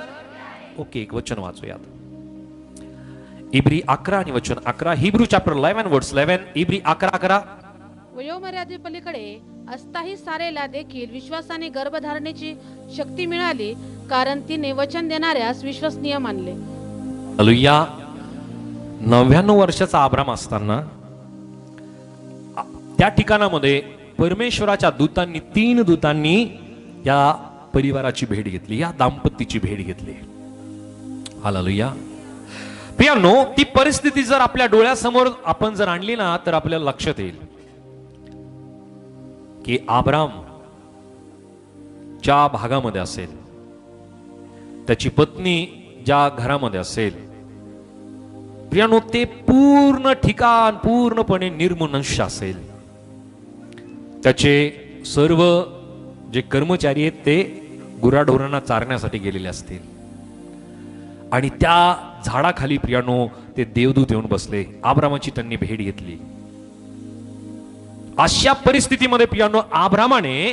ओके, एक वचन वाचूयात. इब्री 11 आणि वचन 11. हिब्रू चॅप्टर 11 वर्स 11. इब्री 11:11. वयोमर्यादेपलीकडे असताही सारेला देखील विश्वासाने गर्भधारणेची शक्ती मिळाली, कारण तिने वचन देणाऱ्यास विश्वसनीय मानले. हालेलुया. 99 वर्षाचा आब्राम असताना त्या ठिकाणामध्ये परमेश्वराच्या दूतांनी 3 दूतांनी या परिवाराची भेट घेतली, या दाम्पत्याची भेट घेतली. हालेलुया. प्रियांनो, ती परिस्थिती जर आपल्या डोळ्यासमोर आपण जर आणली ना तर आपल्याला लक्षात येईल की आब्राम ज्या भागामध्ये असेल, त्याची पत्नी ज्या घरामध्ये असेल, प्रियांनो ते पूर्ण ठिकाण पूर्णपणे निर्मनुष्य असेल. त्याचे सर्व जे कर्मचारी आहेत ते गुराढोरांना चारण्यासाठी गेलेले असतील आणि त्या झाडाखाली प्रियांनो ते देवदूत येऊन बसले. आब्रामाची त्यांनी भेट घेतली. अशा परिस्थितीमध्ये प्रियांनो आब्रामाने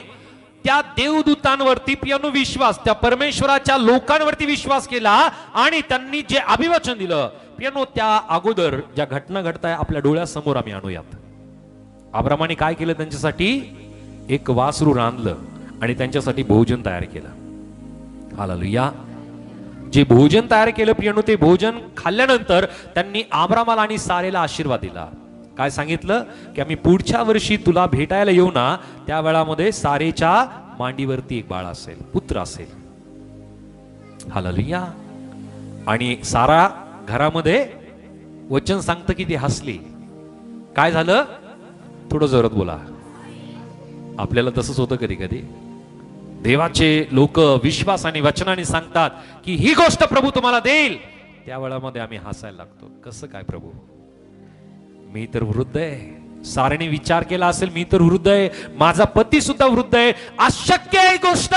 त्या देवदूतांवरती प्रियांनो विश्वास, त्या परमेश्वराच्या लोकांवरती विश्वास केला आणि त्यांनी जे अभिवचन दिलं प्रियांनो, त्या अगोदर ज्या घटना घडताय आपल्या डोळ्यासमोर आम्ही आणूयात. आब्रामाने काय केलं? त्यांच्यासाठी एक वासरू रांधलं आणि त्यांच्यासाठी भोजन तयार केलं. हालेलुया. जे भोजन तयार केलं प्रियांनो, ते भोजन खाल्ल्यानंतर त्यांनी आब्रामाला आणि सारेला आशीर्वाद दिला. काय सांगितलं? की आम्ही पुढच्या वर्षी तुला भेटायला येऊ ना, त्या वेळामध्ये सारेच्या मांडीवरती एक बाळ असेल, पुत्र असेल. हालेलुया. आणि सारा घरामध्ये वचन सांगतं की ती हसली. काय झालं? थोडं जोरात बोला. आपल्याला तसंच होतं कधी कधी. देवाचे लोक विश्वासाने वचनाने सांगतात की ही गोष्ट प्रभू तुम्हाला देईल, त्या वेळामध्ये आम्ही हसायला लागतो. कसं काय प्रभू? मी तर वृद्ध आहे. सारेने विचार केला असेल मी तर वृद्ध आहे, माझा पती सुद्धा वृद्ध आहे, अशक्य आहे गोष्ट,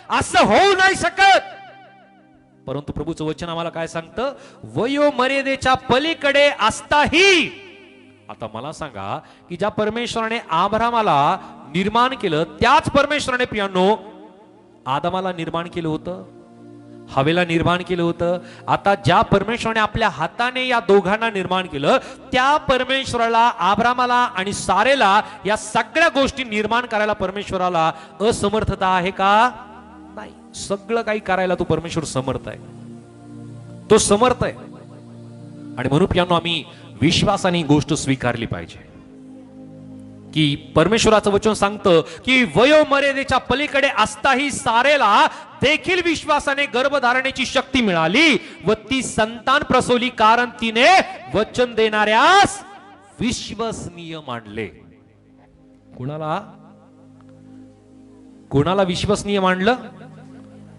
असं होऊ नाही शकत. परंतु प्रभूचं वचन आम्हाला काय सांगतं? वयोमर्यादेच्या पलीकडे असताही. आता मला सांगा की ज्या परमेश्वराने आब्रामाला निर्माण केलं त्याच परमेश्वराने प्रियांनो आदमाला निर्माण केलं होतं, हवेला निर्माण केलं होतं. आता ज्या परमेश्वराने आपल्या हाताने या दोघांना निर्माण केलं त्या परमेश्वराला, आब्रामाला आणि सारेला या सगळ्या गोष्टी निर्माण करायला परमेश्वराला असमर्थता आहे का? नाही. सगळं काही करायला तो परमेश्वर समर्थ आहे, तो समर्थ आहे. आणि म्हणून प्रियांनो आम्ही विश्वासाने गोष्ट स्वीकारली पाहिजे की परमेश्वराचं वचन सांगतं की वयोमर्यादेच्या पलीकडे असताही सारेला देखील विश्वासाने गर्भधारणेची शक्ती मिळाली व ती संतान प्रसवली, कारण तिने वचन देणाऱ्यास विश्वसनीय मानले. कोणाला विश्वसनीय मानलं?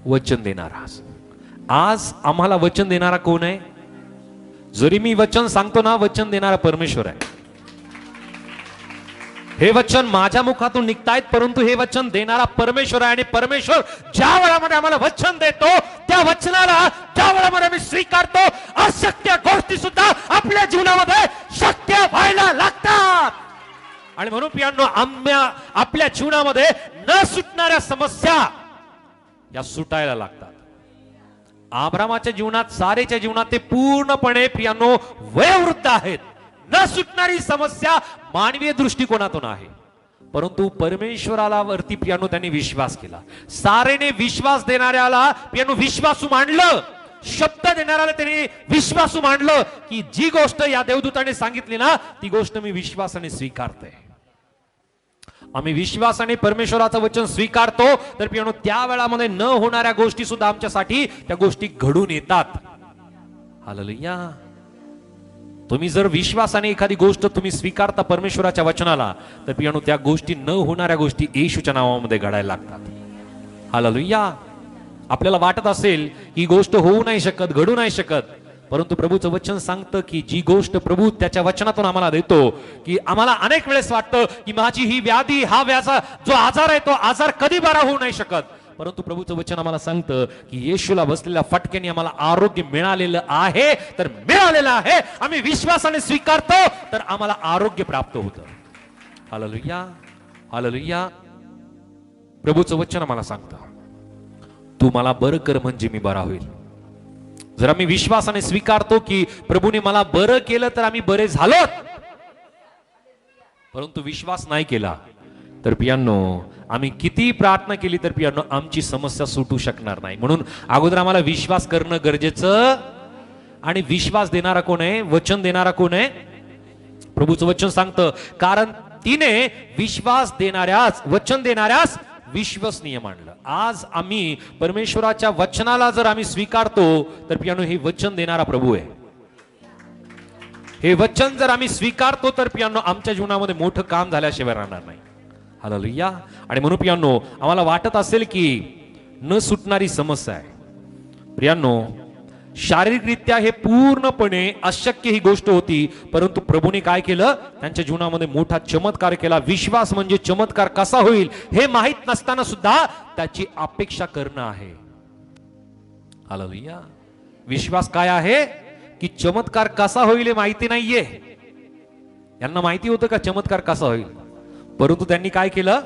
वचन देणारास. आज आम्हाला वचन देणारा कोण आहे? जरी मी वचन सांगतो ना, वचन देणारा परमेश्वर आहे. हे वचन माझ्या मुखातून निघतायत, परंतु हे वचन देणारा परमेश्वर आहे. आणि परमेश्वर ज्या वेळामध्ये आम्हाला वचन देतो त्या वचनाला ज्या वेळामध्ये आम्ही स्वीकारतो, अशक्य गोष्टी सुद्धा आपल्या जीवनामध्ये शक्य व्हायला लागतात. आणि म्हणून प्रियांनो आपल्या जीवनामध्ये न सुटणाऱ्या समस्या या सुटायला लागतात. आब्रामाच्या जीवनात, सारेच्या जीवनात ते पूर्णपणे प्रियांनो वयोवृद्ध आहेत. न सुटणारी समस्या मानवीय दृष्टिकोनातून आहे, परंतु परमेश्वराला वरती प्रियांनो त्यांनी विश्वास केला. सारेने विश्वास देणाऱ्याला प्रियांनो विश्वासू मानलं शब्द देणाऱ्याला त्याने विश्वासू मांडलं की जी गोष्ट या देवदूताने सांगितली ना ती गोष्ट मी विश्वासाने स्वीकारतोय. आम्ही विश्वासाने परमेश्वराचं वचन स्वीकारतो तर पियानो त्या वेळामध्ये न होणाऱ्या गोष्टी सुद्धा आमच्यासाठी त्या गोष्टी घडून येतात. हालेलुया. तुम्ही जर विश्वासाने एखादी गोष्ट तुम्ही स्वीकारता परमेश्वराच्या वचनाला तर पियानो त्या गोष्टी न होणाऱ्या गोष्टी येशूच्या नावामध्ये घडायला लागतात. हालेलुया. आपल्याला वाटत असेल ही गोष्ट होऊ नाही शकत, घडू नाही शकत, परंतु प्रभूचं वचन सांगतं की जी गोष्ट प्रभू त्याच्या वचनातून आम्हाला देतो की आम्हाला अनेक वेळेस वाटतं की माझी ही व्याधी, हा व्याजा जो आजार आहे तो आजार कधी बरा होऊ नाही शकत, परंतु प्रभूचं वचन आम्हाला सांगतं की येशूला बसलेल्या फटक्याने आम्हाला आरोग्य मिळालेलं आहे. तर मिळालेलं आहे, आम्ही विश्वासाने स्वीकारतो तर आम्हाला आरोग्य प्राप्त होतं. हालेलुया. हालेलुया. प्रभूचं वचन आम्हाला सांगतं तू मला बरं कर म्हणजे मी बरा होईल. जर आम्ही विश्वासाने स्वीकारतो की प्रभूने मला बरं केलं तर आम्ही बरे झालो, परंतु विश्वास नाही केला तर पियांनो आम्ही किती प्रार्थना केली तर पियांनो आमची समस्या सुटू शकणार नाही. म्हणून अगोदर आम्हाला विश्वास करणं गरजेचं. आणि विश्वास देणारा कोण आहे? वचन देणारा कोण आहे? प्रभूचं वचन सांगतं कारण तिने विश्वास देणाऱ्यास, वचन देणाऱ्यास विश्वसनीय मानलं. आज आम्ही परमेश्वराच्या वचनाला जर आम्ही स्वीकारतो तर पियानो हे वचन देणारा प्रभू आहे. हे वचन जर आम्ही स्वीकारतो तर पियानो आमच्या जीवनामध्ये मोठं काम झाल्याशिवाय राहणार नाही. हालेलुया. आणि म्हणून पियानो आम्हाला वाटत असेल की न सुटणारी समस्या आहे. प्रियांनो शारीरिकरित्या हे पूर्णपणे अशक्य ही गोष्ट होती, परंतु प्रभूने काय केलं? त्यांच्या जीवनामध्ये मोठा चमत्कार केला. विश्वास म्हणजे चमत्कार कसा होईल हे माहित नसताना सुद्धा त्याची अपेक्षा करणं आहे. हालेलुया. विश्वास काय आहे की चमत्कार कसा होईल हे माहिती नाहीये. यांना माहिती होतं का चमत्कार कसा होईल? परंतु त्यांनी काय केलं?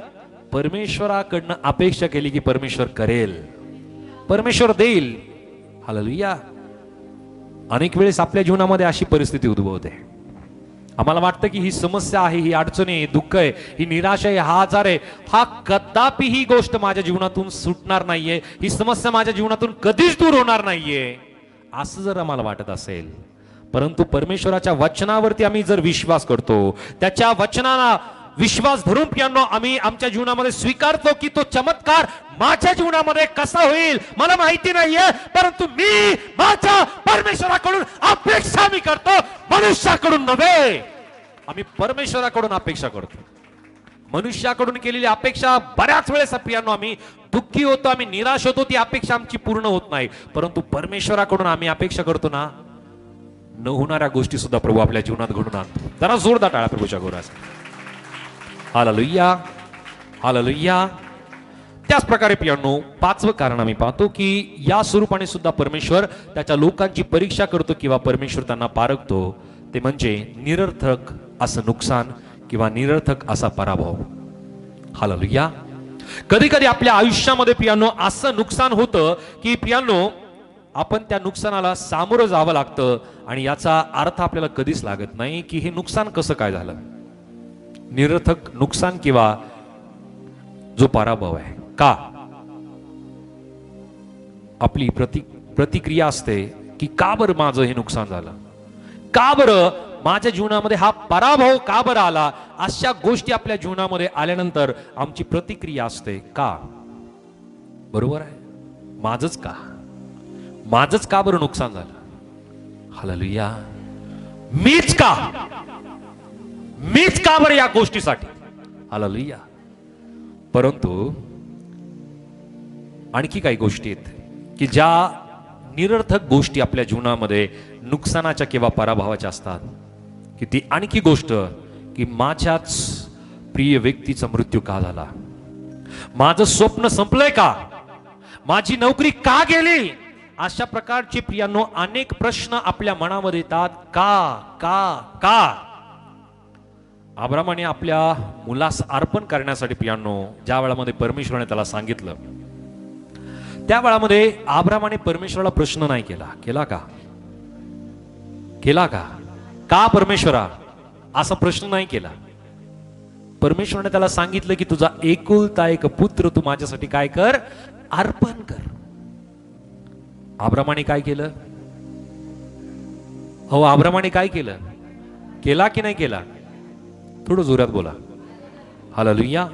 परमेश्वराकडनं अपेक्षा केली की परमेश्वर करेल, परमेश्वर देईल. हालेलुया. अनेक वेळेस आपल्या जीवनामध्ये अशी परिस्थिती उद्भवते. आम्हाला वाटतं की ही समस्या आहे, ही अडचण आहे, दुःख आहे, ही निराशा आहे, हा आजार आहे, हा कदापि ही गोष्ट माझ्या जीवनातून सुटणार नाहीये, ही समस्या माझ्या जीवनातून कधीच दूर होणार नाहीये असं जर आम्हाला वाटत असेल, परंतु परमेश्वराच्या वचनावरती आम्ही जर विश्वास करतो, त्याच्या वचनाला विश्वास धरून पियांनो आम्ही आमच्या जीवनामध्ये स्वीकारतो की तो चमत्कार माझ्या जीवनामध्ये कसा होईल मला माहिती नाहीये, परंतु मी माझ्या परमेश्वराकडून अपेक्षा मी करतो, मनुष्याकडून नव्हे. आम्ही परमेश्वराकडून अपेक्षा करतो. मनुष्याकडून केलेली अपेक्षा बऱ्याच वेळेस पियांनो आम्ही दुःखी होतो, आम्ही निराश होतो, ती अपेक्षा आमची पूर्ण होत नाही. परंतु परमेश्वराकडून आम्ही अपेक्षा करतो ना, न होणाऱ्या गोष्टी सुद्धा प्रभू आपल्या जीवनात घडून आणतो. जरा जोरदार टाळा प्रभूच्या गोरास. हालेलुया. हालेलुया. त्याच प्रकारे पियांनो पाचवं कारण आम्ही पाहतो की या स्वरूपाने सुद्धा परमेश्वर त्याच्या लोकांची परीक्षा करतो किंवा परमेश्वर त्यांना पारखतो, ते म्हणजे निरर्थक असं नुकसान किंवा निरर्थक असा पराभव. हालेलुया. कधी कधी आपल्या आयुष्यामध्ये पियांनो असं नुकसान होतं की पियांनो आपण त्या नुकसानाला सामोरं जावं लागतं आणि याचा अर्थ आपल्याला कधीच लागत नाही की हे नुकसान कसं काय झालं. निरर्थक नुकसान किंवा जो पराभव आहे, का आपली प्रतिक्रिया असते की का बरं माझं हे नुकसान झालं, का बरं माझ्या जीवनामध्ये हा पराभव का बरं आला. अशा गोष्टी आपल्या जीवनामध्ये आल्यानंतर आमची प्रतिक्रिया असते का. बरोबर आहे, माझंच का बरं नुकसान झालं. हालेलुया. मीच का बरं या गोष्टीसाठी. हालेलुया. परंतु आणखी काही गोष्टी आहेत की ज्या निरर्थक गोष्टी आपल्या जीवनामध्ये नुकसानाच्या किंवा पराभवाच्या असतात, की ती आणखी गोष्ट की माझ्याच प्रिय व्यक्तीचा मृत्यू का झाला, माझं स्वप्न संपलंय का, माझी नोकरी का गेली. अशा प्रकारचे प्रियांनो अनेक प्रश्न आपल्या मनामध्ये येतात. का अब्रामाने आपल्या मुलास अर्पण करण्यासाठी पियांनो ज्या वेळामध्ये परमेश्वराने त्याला सांगितलं, त्या वेळामध्ये अब्रामाने परमेश्वराला प्रश्न नाही केला का परमेश्वरा असा प्रश्न नाही केला. परमेश्वराने त्याला सांगितलं की तुझा एकुलता एक पुत्र तू माझ्यासाठी काय कर, अर्पण कर. अब्रामाने काय केलं? हो, अब्रामाने काय केलं? केला की नाही केला? थोडं जोरात बोला. हालेलुया.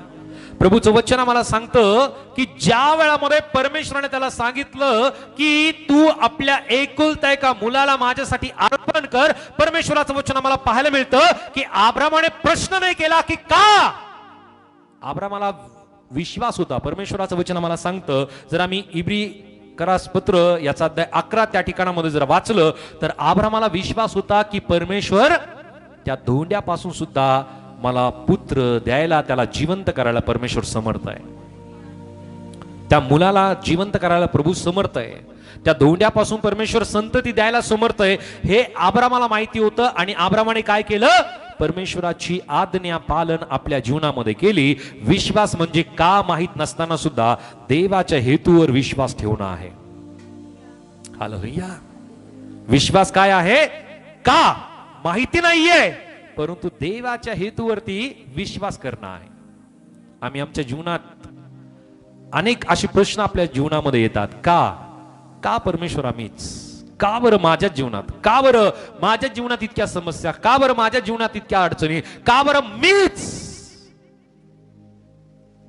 प्रभूचं वचन आम्हाला सांगतं की ज्या वेळामध्ये परमेश्वराने त्याला सांगितलं की तू आपल्या एकुलत्या एका मुलाला माझ्यासाठी अर्पण कर, परमेश्वराचं वचन आम्हाला पाहायला मिळतं की अब्रामाने प्रश्न नाही केला की का. अब्रामाला विश्वास होता. परमेश्वराचं वचन आम्हाला सांगतं, जर आम्ही इब्री करास पत्र याचा अध्याय 11 त्या ठिकाणामध्ये जर वाचलं तर अब्रामाला विश्वास होता की परमेश्वर त्या धोंड्यापासून सुद्धा मला पुत्र द्यायला, त्याला जिवंत करायला परमेश्वर समर्थ आहे. त्या मुलाला जिवंत करायला प्रभू समर्थ आहे. त्या धोंड्यापासून परमेश्वर संतती द्यायला समर्थ आहे हे अब्रामाला माहिती होतं. आणि अब्रामाने काय केलं? परमेश्वराची आज्ञा पालन आपल्या जीवनामध्ये केली. विश्वास म्हणजे का माहित नसताना सुद्धा देवाच्या हेतूवर विश्वास ठेवणं आहे. हालेलुया. विश्वास काय आहे? का माहिती नाहीये, परंतु देवाच्या हेतूवरती विश्वास करणं आहे. आम्ही आमच्या जीवनात अनेक असे प्रश्न आपल्या जीवनामध्ये येतात. का परमेश्वर आम्हीच? का बरं माझ्या जीवनात? का बरं माझ्या जीवनात इतक्या समस्या? का बरं माझ्या जीवनात इतक्या अडचणी? का बरं मीच?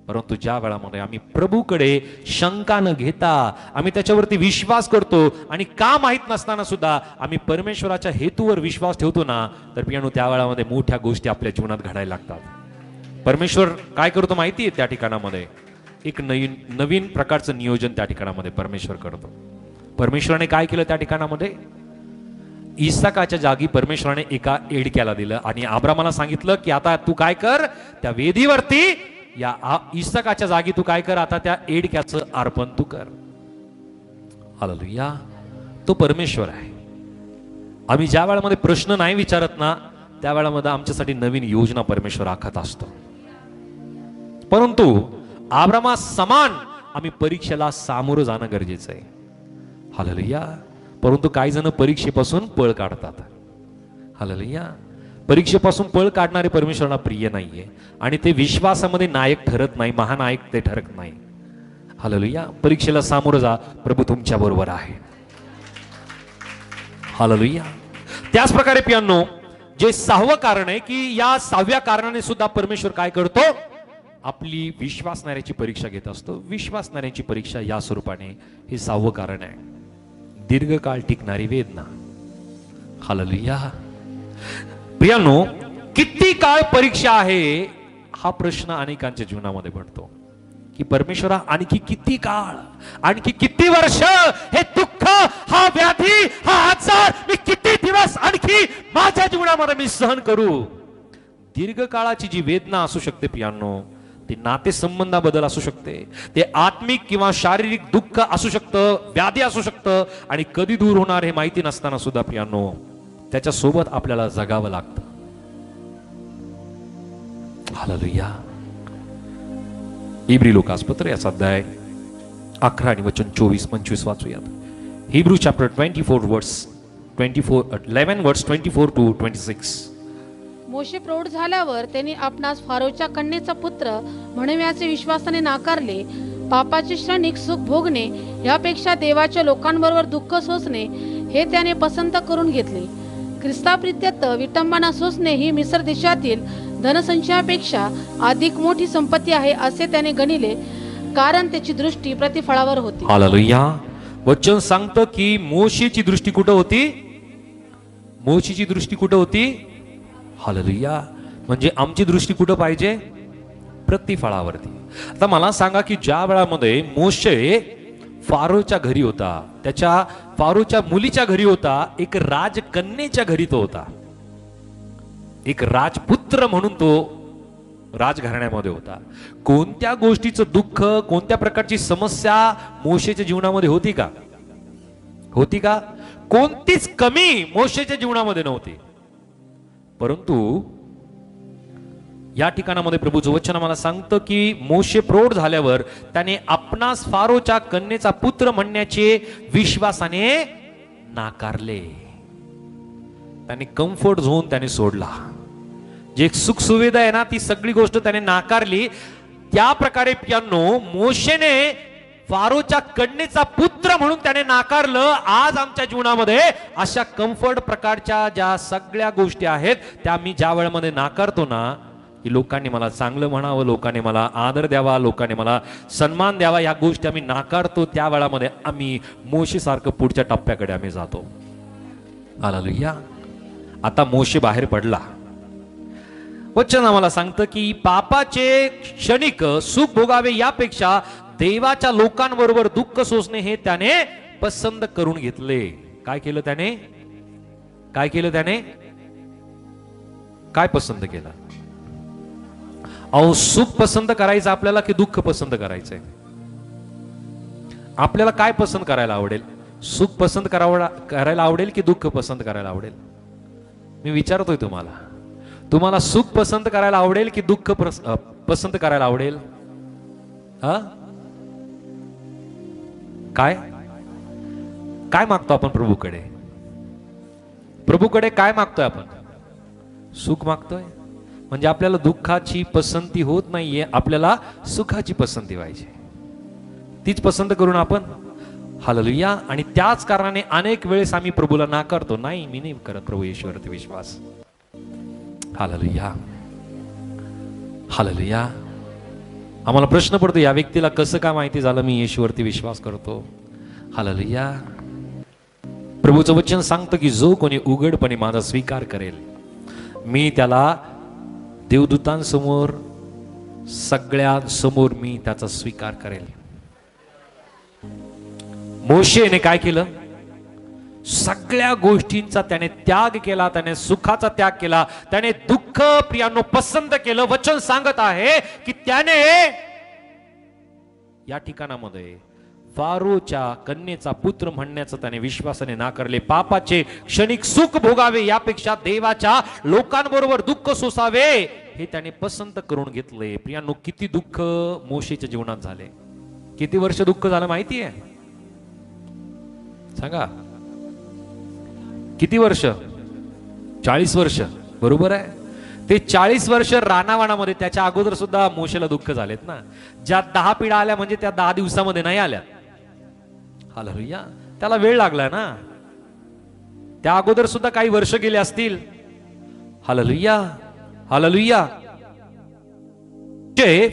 परंतु ज्या वेळामध्ये आम्ही प्रभूकडे शंका न घेता आम्ही त्याच्यावरती विश्वास करतो आणि का माहित नसताना सुद्धा आम्ही परमेश्वराच्या हेतूवर विश्वास ठेवतो ना, तर पियानो त्या वेळामध्ये मोठ्या गोष्टी आपल्या जीवनात घडायला लागतात. परमेश्वर काय करतो माहिती आहे? त्या ठिकाणामध्ये एक नवीन प्रकारचं नियोजन त्या ठिकाणामध्ये परमेश्वर करतो. परमेश्वराने काय केलं त्या ठिकाणामध्ये? इसाकाच्या जागी परमेश्वराने एका एडक्याला दिलं आणि अब्रामाला सांगितलं की आता तू काय कर, त्या वेदीवरती या इसाकाच्या जागी तू काय कर, आता त्या एडक्याचं अर्पण तू कर. हालेलुया. तो परमेश्वर आहे. आम्ही ज्या वेळामध्ये प्रश्न नाही विचारत ना, त्या वेळामध्ये आमच्यासाठी नवीन योजना परमेश्वर आखत असतो. परंतु अब्रामा समान आम्ही परीक्षेला सामोरं जाणं गरजेचं आहे. हालेलुया. परंतु काही जण परीक्षेपासून पळ काढतात. हालेलुया. परीक्षेपासून पळ काढणारे परमेश्वराला प्रिय नाहीये आणि ते विश्वासामध्ये नायक ठरत नाही, महानायक ते ठरत नाही. हालेलुया. परीक्षेला सामोरं जा, प्रभू तुमच्या बरोबर आहे. हालेलुया. त्याच प्रकारे पियांनो, जे 6वं कारण आहे की या 6व्या कारणाने सुद्धा परमेश्वर काय करतो? आपली विश्वासणाऱ्याची परीक्षा घेत असतो. विश्वासणाऱ्याची परीक्षा या स्वरूपाने हे 6वं कारण आहे. दीर्घकाळ टिकणारी वेदना. हालेलुया. प्रियांनो, किती काळ परीक्षा आहे हा प्रश्न अनेकांच्या जीवनामध्ये पडतो की परमेश्वरा आणखी किती काळ, आणखी किती वर्ष हे दुःख, हा व्याधी, हा आजार मी किती दिवस आणखी माझ्या जीवनामध्ये मी सहन करू. दीर्घकाळाची जी वेदना असू शकते पियांनो, ते नातेसंबंधाबद्दल असू शकते, ते आत्मिक किंवा शारीरिक दुःख असू शकतं, व्याधी असू शकतं आणि कधी दूर होणार हे माहिती नसताना सुद्धा पियांनो त्याच्या सोबत आपल्याला जगावं लागतं. हालेलुया. इब्री लोकासपत्र याचा अध्याय 11 आणि वचन 24-25 वाचूयात. हिब्रू चॅप्टर 11 वर्स 24 to 26. मोशे प्रौढ झाल्यावर त्यांनी आपणास फारोच्या कन्येचा पुत्र म्हणण्याचे विश्वासाने नाकारले. पापाचे क्षणिक सुख भोगणे यापेक्षा देवाच्या लोकांबरोबर दुःख सोसणे हे त्याने पसंत करून घेतले. ख्रिस्ताप्रित्यर्थ विटंबना सोसणे ही मिस्र देशातील धनसंचयापेक्षा अधिक मोठी संपत्ती आहे असे त्याने गणिले, कारण त्याची दृष्टी प्रतिफळावर होती. हालेलुया. वचन सांगतं की मोशेची दृष्टी कुठं होती? मोशेची दृष्टी कुठं होती? हालेलुया. म्हणजे आमची दृष्टी कुठं पाहिजे? प्रतिफळावरती. आता मला सांगा की ज्या वेळामध्ये मोशे फारोच्या घरी होता, त्याच्या फारोच्या मुलीच्या घरी होता, एक राजकन्येच्या घरी तो होता, एक राजपुत्र म्हणून तो राजघराण्यामध्ये होता. कोणत्या गोष्टीचं दुःख, कोणत्या प्रकारची समस्या मोशेच्या जीवनामध्ये होती का? होती का? कोणतीच कमी मोशेच्या जीवनामध्ये नव्हती. परंतु या ठिकाणामध्ये प्रभूचं वचन आम्हाला सांगतं की मोशे प्रौढ झाल्यावर त्याने आपणास फारोच्या कन्येचा पुत्र म्हणण्याचे विश्वासाने नाकारले. त्याने कम्फर्ट झोन त्याने सोडला. जे सुख सुविधा आहे ना, ती सगळी गोष्ट त्याने नाकारली. त्या प्रकारे पियांनो मोशेने फारोच्या कन्येचा पुत्र म्हणून त्याने नाकारलं. आज आमच्या जीवनामध्ये अशा कम्फर्ट प्रकारच्या ज्या सगळ्या गोष्टी आहेत त्या मी ज्या वेळेमध्ये नाकारतो ना, की लोकांनी मला चांगलं म्हणावं, लोकांनी मला आदर द्यावा, लोकांनी मला सन्मान द्यावा, या गोष्टी आम्ही नाकारतो. त्या वेळामध्ये आम्ही मोशेसारखं पुढच्या टप्प्याकडे आम्ही जातो. हालेलुया. आता मोशे बाहेर पडला. वचन आम्हाला सांगतं की पापाचे क्षणिक सुख भोगावे यापेक्षा देवाच्या लोकांबरोबर दुःख सोसणे हे त्याने पसंत करून घेतले. काय केलं त्याने? काय केलं त्याने? काय पसंत केलं? अहो, सुख पसंत करायचं आपल्याला की दुःख पसंत करायचंय? आपल्याला काय पसंत करायला आवडेल? सुख पसंत करायला आवडेल की दुःख पसंत करायला आवडेल? मी विचारतोय तुम्हाला सुख पसंत करायला आवडेल की दुःख पसंत करायला आवडेल? हा, काय काय मागतो आपण प्रभूकडे? प्रभूकडे काय मागतोय आपण? सुख मागतोय. म्हणजे आपल्याला दुःखाची पसंती होत नाहीये, आपल्याला सुखाची पसंती व्हायची. तीच पसंत करून आपण हालेलुया. आणि त्याच कारणाने अनेक वेळेस आम्ही प्रभूला नाकारतो. नाही, मी नाही करत प्रभू येशूवरती विश्वास. Hallelujah, hallelujah. आम्हाला प्रश्न पडतो, या व्यक्तीला कसं काय माहिती झालं मी येशूवरती विश्वास करतो? हालेलुया. प्रभूचं वचन सांगतं की जो कोणी उघडपणे माझा स्वीकार करेल, मी त्याला देवदूतांसमोर सगळ्यांसमोर मी त्याचा स्वीकार करेल. मोशेने काय केलं? सगळ्या गोष्टींचा त्याने त्याग केला, त्याने सुखाचा त्याग केला, त्याने दुःख प्रियांनो पसंत केलं. वचन सांगत आहे की त्याने या ठिकाणामध्ये फारोच्या कन्येचा पुत्र म्हणण्याचं त्याने विश्वासाने नाकारले. पापाचे क्षणिक सुख भोगावे यापेक्षा देवाच्या लोकांबरोबर दुःख सोसावे हे त्याने पसंत करून घेतले. प्रियांनो, किती दुःख मोशेच्या जीवनात झाले? किती वर्ष दुःख झालं माहिती आहे? सांगा, किती वर्ष? 40 वर्ष. बरोबर आहे. ते 40 वर्ष रानावाणामध्ये, त्याच्या अगोदर सुद्धा मोशेला दुःख झालेत ना. ज्या 10 पिढ्या आल्या म्हणजे त्या 10 दिवसामध्ये नाही आल्या. हालेलुया. त्याला वेळ लागला ना. त्या अगोदर सुद्धा काही वर्ष गेले असतील. Hallelujah, hallelujah.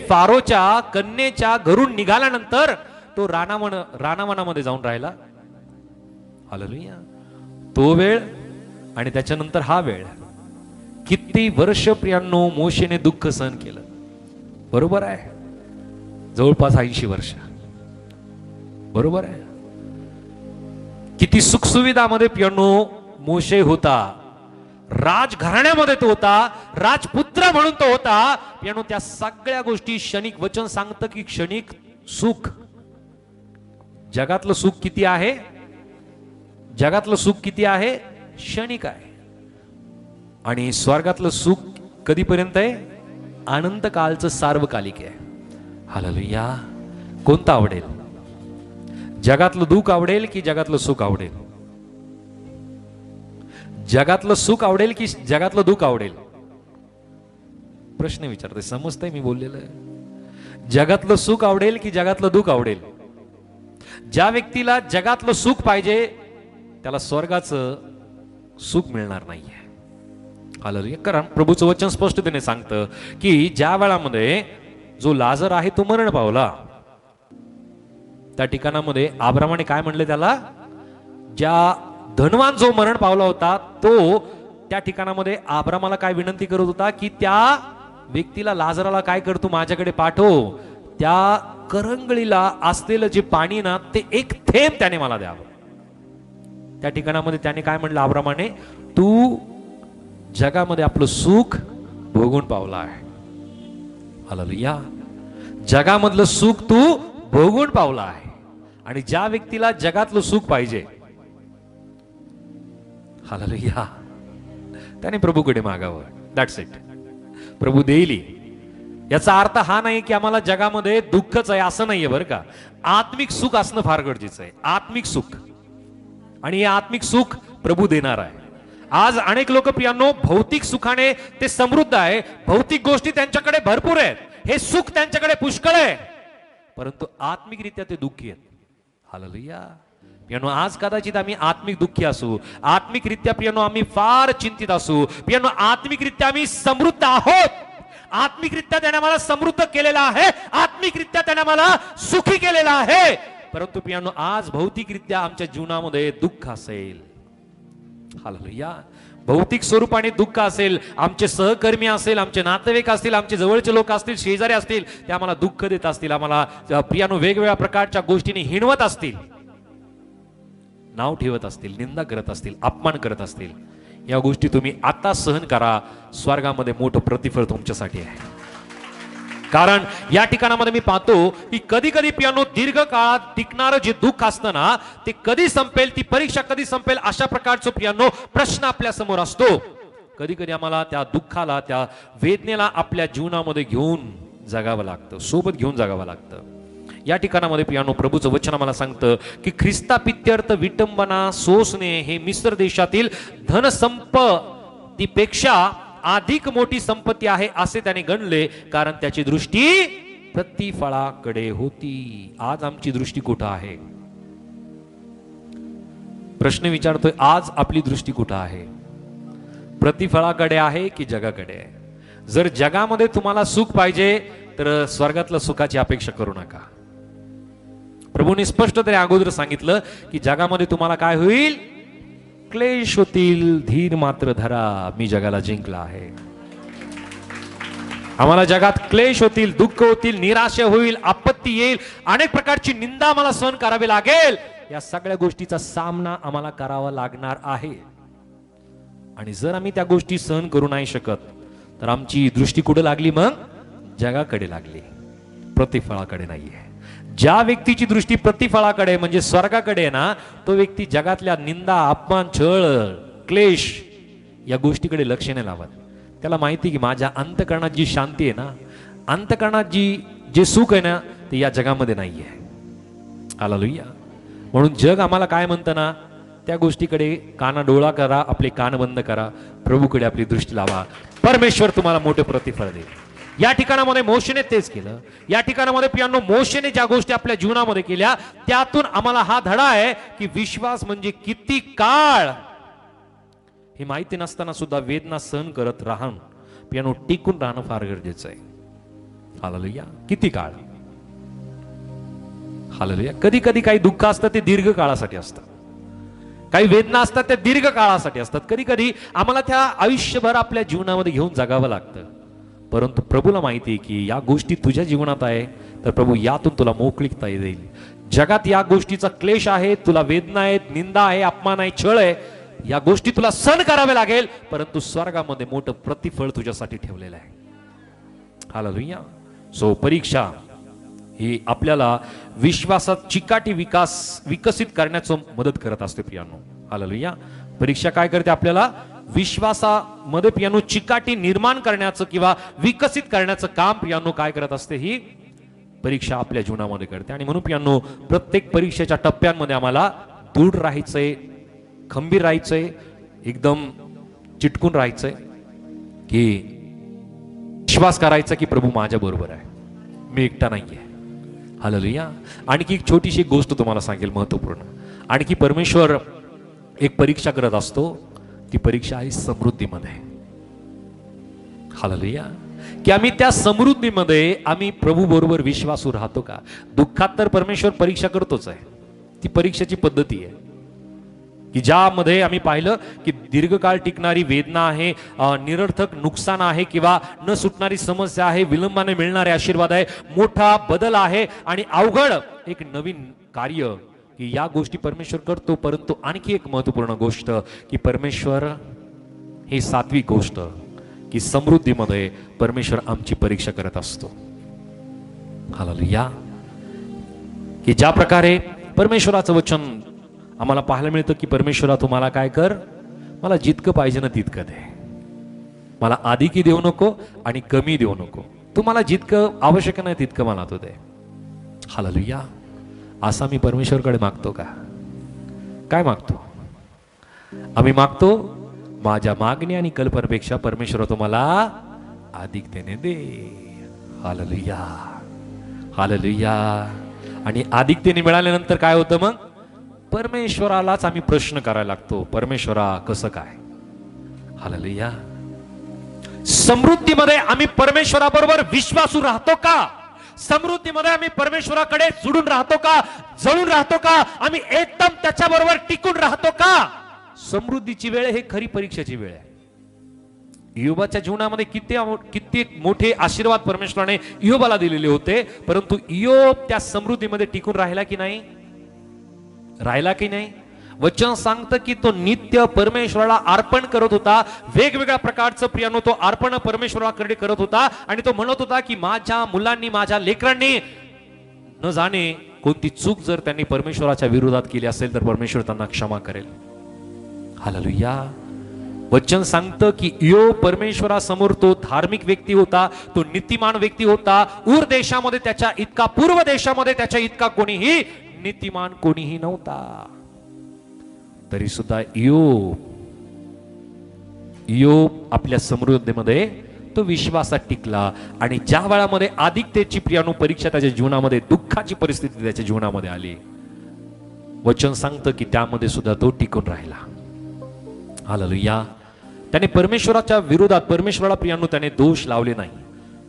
फारोच्या कन्येच्या घरून निघाल्यानंतर तो रानावनामध्ये जाऊन राहिला. हालेलुया. तो वेळ आणि त्याच्यानंतर हा वेळ, किती वर्ष प्रियांनो मोशेने दुःख सहन केलं? बरोबर आहे, जवळपास 80 वर्ष. बरोबर आहे. किती सुखसुविधामध्ये प्रियांनो मोशे होता, राजघराण्यामध्ये तो होता, राजपुत्र म्हणून तो होता. प्रियांनो, त्या सगळ्या गोष्टी क्षणिक. वचन सांगतं की क्षणिक सुख. जगातलं सुख किती आहे? जगातलं सुख किती आहे? क्षणिक आहे. आणि स्वर्गातलं सुख कधीपर्यंत आहे? अनंत कालचं सार्वकालिक आहे. हालेलुया. कोणतं आवडेल? जगातलं दुःख आवडेल की जगातलं सुख आवडेल? जगातलं सुख आवडेल की जगातलं दुःख आवडेल? प्रश्न विचारते. समजतंय मी बोललेलं? जगातलं सुख आवडेल की जगातलं दुःख आवडेल? ज्या व्यक्तीला जगातलं सुख पाहिजे त्याला स्वर्गाचं सुख मिळणार नाहीये. हालेलुया. कारण प्रभूचं वचन स्पष्टतेने सांगतं की ज्या वेळामध्ये जो लाजर आहे तो मरण पावला, त्या ठिकाणामध्ये अब्रामाने काय म्हणले त्याला? ज्या धनवान जो मरण पावला होता तो त्या ठिकाणामध्ये अब्रामाला काय विनंती करत होता की त्या व्यक्तीला, लाजराला काय करतो माझ्याकडे पाठव, त्या करंगळीला असलेलं जे पाणी ना ते एक थेंब त्याने मला द्यावं. त्या ठिकाणामध्ये त्याने काय म्हणलं अब्रामाने? तू जगामध्ये आपलं सुख भोगून पावला आहे. हालेलुया. जगामधलं सुख तू भोगून पावला आहे. आणि ज्या व्यक्तीला जगातलं सुख पाहिजे, हालेलुया, त्याने प्रभूकडे मागावं. That's it. प्रभू देईल. याचा अर्थ हा नाही की आम्हाला जगामध्ये दुःखच आहे असं नाहीये बरं का. आत्मिक सुख असणं फार गरजेचं आहे. आत्मिक सुख. आणि हे आत्मिक सुख प्रभू देणार आहे. आज अनेक लोक प्रियांनो भौतिक सुखाने ते समृद्ध आहे, भौतिक गोष्टी त्यांच्याकडे भरपूर आहेत, हे सुख त्यांच्याकडे पुष्कळ आहे. परंतु आत्मिकरित्या ते दुःखी आहेत. हालेलुया. प्रियानो, आज कदाचित आम्ही आत्मिक दुःखी असू, आत्मिकरित्या प्रियानो आम्ही फार चिंतित असू, प्रियानो आत्मिकरित्या आम्ही समृद्ध आहोत, आत्मिकरित्या त्याने आम्हाला समृद्ध केलेला आहे, आत्मिकरित्या त्याने आम्हाला सुखी केलेला आहे. परंतु प्रियानो, आज भौतिकरित्या आमच्या जीवनामध्ये दुःख असेल. हालेलुया. भौतिक स्वरूपाने दुःख असेल, आमचे सहकर्मी असेल, आमचे नातेवाईक असतील, आमचे जवळचे लोक असतील, शेजारी असतील, ते आम्हाला दुःख देत असतील, आम्हाला प्रियानो वेगवेगळ्या प्रकारच्या गोष्टींनी हिणवत असतील, नाव ठेवत असतील, निंदा करत असतील, अपमान करत असतील, या गोष्टी तुम्ही आता सहन करा. स्वर्गामध्ये मोठं प्रतिफळ तुमच्यासाठी आहे. कारण या ठिकाणामध्ये मी पाहतो की कधी कधी प्रियानो दीर्घ काळात टिकणारं जे दुःख असतं ना, ते कधी संपेल, ती परीक्षा कधी संपेल, अशा प्रकारचं प्रियानो प्रश्न आपल्या समोर असतो. कधी कधी आम्हाला त्या दुःखाला, त्या वेदनेला आपल्या जीवनामध्ये घेऊन जगावं लागतं, सोबत घेऊन जगावं लागतं. या ठिकाणामध्ये प्रियानो प्रभूचं वचन आम्हाला सांगतं की ख्रिस्तापित्यर्थ विटंबना सोसणे हे मिस्र देशातील धनसंपत्तीपेक्षा अधिक मोठी संपत्ती आहे असे त्याने गणले, कारण त्याची दृष्टी प्रतिफळाकडे होती. आज आमची दृष्टी कुठं आहे? प्रश्न विचारतोय, आज आपली दृष्टी कुठं आहे? प्रतिफळाकडे आहे की जगाकडे आहे? जर जगामध्ये तुम्हाला सुख पाहिजे तर स्वर्गातल्या सुखाची अपेक्षा करू नका. प्रभूने स्पष्ट तरी अगोदर सांगितलं की जगामध्ये तुम्हाला काय होईल? क्लेश होतील, धीर मात्र धरा, मी जगाला जिंकला आहे. आम्हाला जगात क्लेश होतील, दुःख होतील, निराशा होईल, आपत्ती येईल, अनेक प्रकारची निंदा आम्हाला सहन करावी लागेल. या सगळ्या गोष्टीचा सामना आम्हाला करावा लागणार आहे. आणि जर आम्ही त्या गोष्टी सहन करू नाही शकत तर आमची दृष्टी कुठे लागली? मग जगाकडे लागली, प्रतिफळाकडे नाहीये. ज्या व्यक्तीची दृष्टी प्रतिफळाकडे म्हणजे स्वर्गाकडे आहे ना, तो व्यक्ती जगातल्या निंदा, अपमान, छळ, क्लेश या गोष्टीकडे लक्ष नाही लावत. त्याला माहिती की माझ्या अंतकरणात जी शांती आहे ना, अंतकरणात जे सुख आहे ना, ते या जगामध्ये नाहीये. हालेलुया. म्हणून जग आम्हाला काय म्हणतं ना, त्या गोष्टीकडे काना डोळा करा, आपले कान बंद करा, प्रभूकडे आपली दृष्टी लावा. परमेश्वर तुम्हाला मोठे प्रतिफळ देईल. या ठिकाणामध्ये मोशेने तेच केलं. या ठिकाणामध्ये प्रियानो मोशेने ज्या गोष्टी आपल्या जीवनामध्ये केल्या, त्यातून आम्हाला हा धडा आहे की विश्वास म्हणजे किती काळ हे माहिती नसताना सुद्धा वेदना सहन करत राहणं, प्रियानो टिकून राहणं फार गरजेचं आहे. हालेलुया. किती काळ? हालेलुया. कधी कधी काही दुःख असतं ते दीर्घ काळासाठी असतं, काही वेदना असतात त्या दीर्घ काळासाठी असतात. कधी कधी आम्हाला त्या आयुष्यभर आपल्या जीवनामध्ये घेऊन जगावं लागतं. परंतु प्रभूला माहिती आहे की या गोष्टी तुझ्या जीवनात आहे तर प्रभू यातून तुला मोकळीकता येईल. जगात या गोष्टीचा क्लेश आहे, तुला वेदना आहेत, निंदा आहे, अपमान आहे, छळ आहे, या गोष्टी तुला सहन करावे लागेल, परंतु स्वर्गामध्ये मोठं प्रतिफळ तुझ्यासाठी ठेवलेलं आहे. हालेलुया. सो परीक्षा ही आपल्याला विश्वासात चिकाटी विकसित करण्याचं मदत करत असते प्रियानो. हालेलुया. परीक्षा काय करते? आपल्याला विश्वासामध्ये प्रियानो चिकाटी निर्माण करण्याचं किंवा विकसित करण्याचं काम प्रियानो काय करत असते? ही परीक्षा आपल्या जीवनामध्ये करते. आणि म्हणून प्रियानो प्रत्येक परीक्षेच्या टप्प्यांमध्ये आम्हाला दृढ राहायचंय, खंबीर राहायचंय, एकदम चिटकून राहायचंय, की विश्वास करायचा की प्रभू माझ्या बरोबर आहे, मी एकटा नाहीये. हालेलुया. आणखी एक छोटीशी गोष्ट तुम्हाला सांगेल, महत्वपूर्ण. आणखी परमेश्वर एक परीक्षा करत असतो. ती परीक्षा आहे समृद्धीमध्ये. हालेलुया. की आम्ही त्या समृद्धीमध्ये आम्ही प्रभू बरोबर विश्वासू राहतो का? दुःखात तर परमेश्वर परीक्षा करतोच आहे. ती परीक्षेची पद्धती आहे की ज्यामध्ये आम्ही पाहिलं की दीर्घकाळ टिकणारी वेदना आहे, निरर्थक नुकसान आहे, किंवा न सुटणारी समस्या आहे, विलंबाने मिळणारे आशीर्वाद आहे, मोठा बदल आहे आणि अवघड एक नवीन कार्य, की या गोष्टी परमेश्वर करतो. परंतु आणखी एक महत्वपूर्ण गोष्ट की परमेश्वर ही सात्विक गोष्ट की समृद्धीमध्ये परमेश्वर आमची परीक्षा करत असतो. हालेलुया. की ज्या प्रकारे परमेश्वराचं वचन आम्हाला पाहायला मिळतं की परमेश्वरा तुम्हाला काय कर, मला जितकं पाहिजे ना तितकं दे, मला अधिकही देऊ नको आणि कमी देऊ नको, तुम्हाला जितकं आवश्यक नाही तितकं मला तो दे. हालेलुया. असा मी परमेश्वरकडे मागतो का? काय मागतो? आम्ही मागतो माझ्या मागणी आणि कल्पनेपेक्षा परमेश्वर तुम्हाला अधिक देणे दे. हालेलुया. हालेलुया. आणि अधिकतेने मिळाल्यानंतर काय होतं मग? परमेश्वरालाच आम्ही प्रश्न करायला लागतो, परमेश्वरा कसं काय? हालेलुया. समृद्धीमध्ये आम्ही परमेश्वराबरोबर विश्वासू राहतो का? समृद्धीमध्ये आम्ही परमेश्वराकडे जुडून राहतो का? जळून राहतो का? आम्ही एकदम त्याच्याबरोबर टिकून राहतो का? समृद्धीची वेळ हे खरी परीक्षेची वेळ आहे. इयोबाच्या जीवनामध्ये किती मोठे आशीर्वाद परमेश्वराने इयोबाला दिलेले होते, परंतु इयोब त्या समृद्धीमध्ये टिकून राहिला की नाही? राहिला की नाही? वचन सांगतं की तो नित्य परमेश्वराला अर्पण करत होता. वेगवेगळ्या प्रकारचं प्रियानो तो अर्पण परमेश्वराकडे करत होता. आणि तो म्हणत होता की माझ्या मुलांनी, माझ्या लेकरांनी न जाणे कोणती चूक जर त्यांनी परमेश्वराच्या विरोधात केली असेल तर परमेश्वर त्यांना क्षमा करेल. हालेलुया. वचन सांगतं की इयोब परमेश्वरासमोर तो धार्मिक व्यक्ती होता, तो नीतिमान व्यक्ती होता. उर देशामध्ये त्याच्या इतका, पूर्व देशामध्ये त्याच्या इतका कोणीही नीतिमान कोणीही नव्हता. तरी सुद्धा इयोब आपल्या समृद्धीमध्ये तो विश्वासात टिकला. आणि ज्या वेळामध्ये अधिकतेची प्रियानो परीक्षा त्याच्या जीवनामध्ये, दुःखाची परिस्थिती त्याच्या जीवनामध्ये आली, वचन सांगतं की त्यामध्ये सुद्धा तो टिकून राहिला. हालेलुया. त्याने परमेश्वराच्या विरोधात, परमेश्वराला प्रियानो त्याने दोष लावले नाही.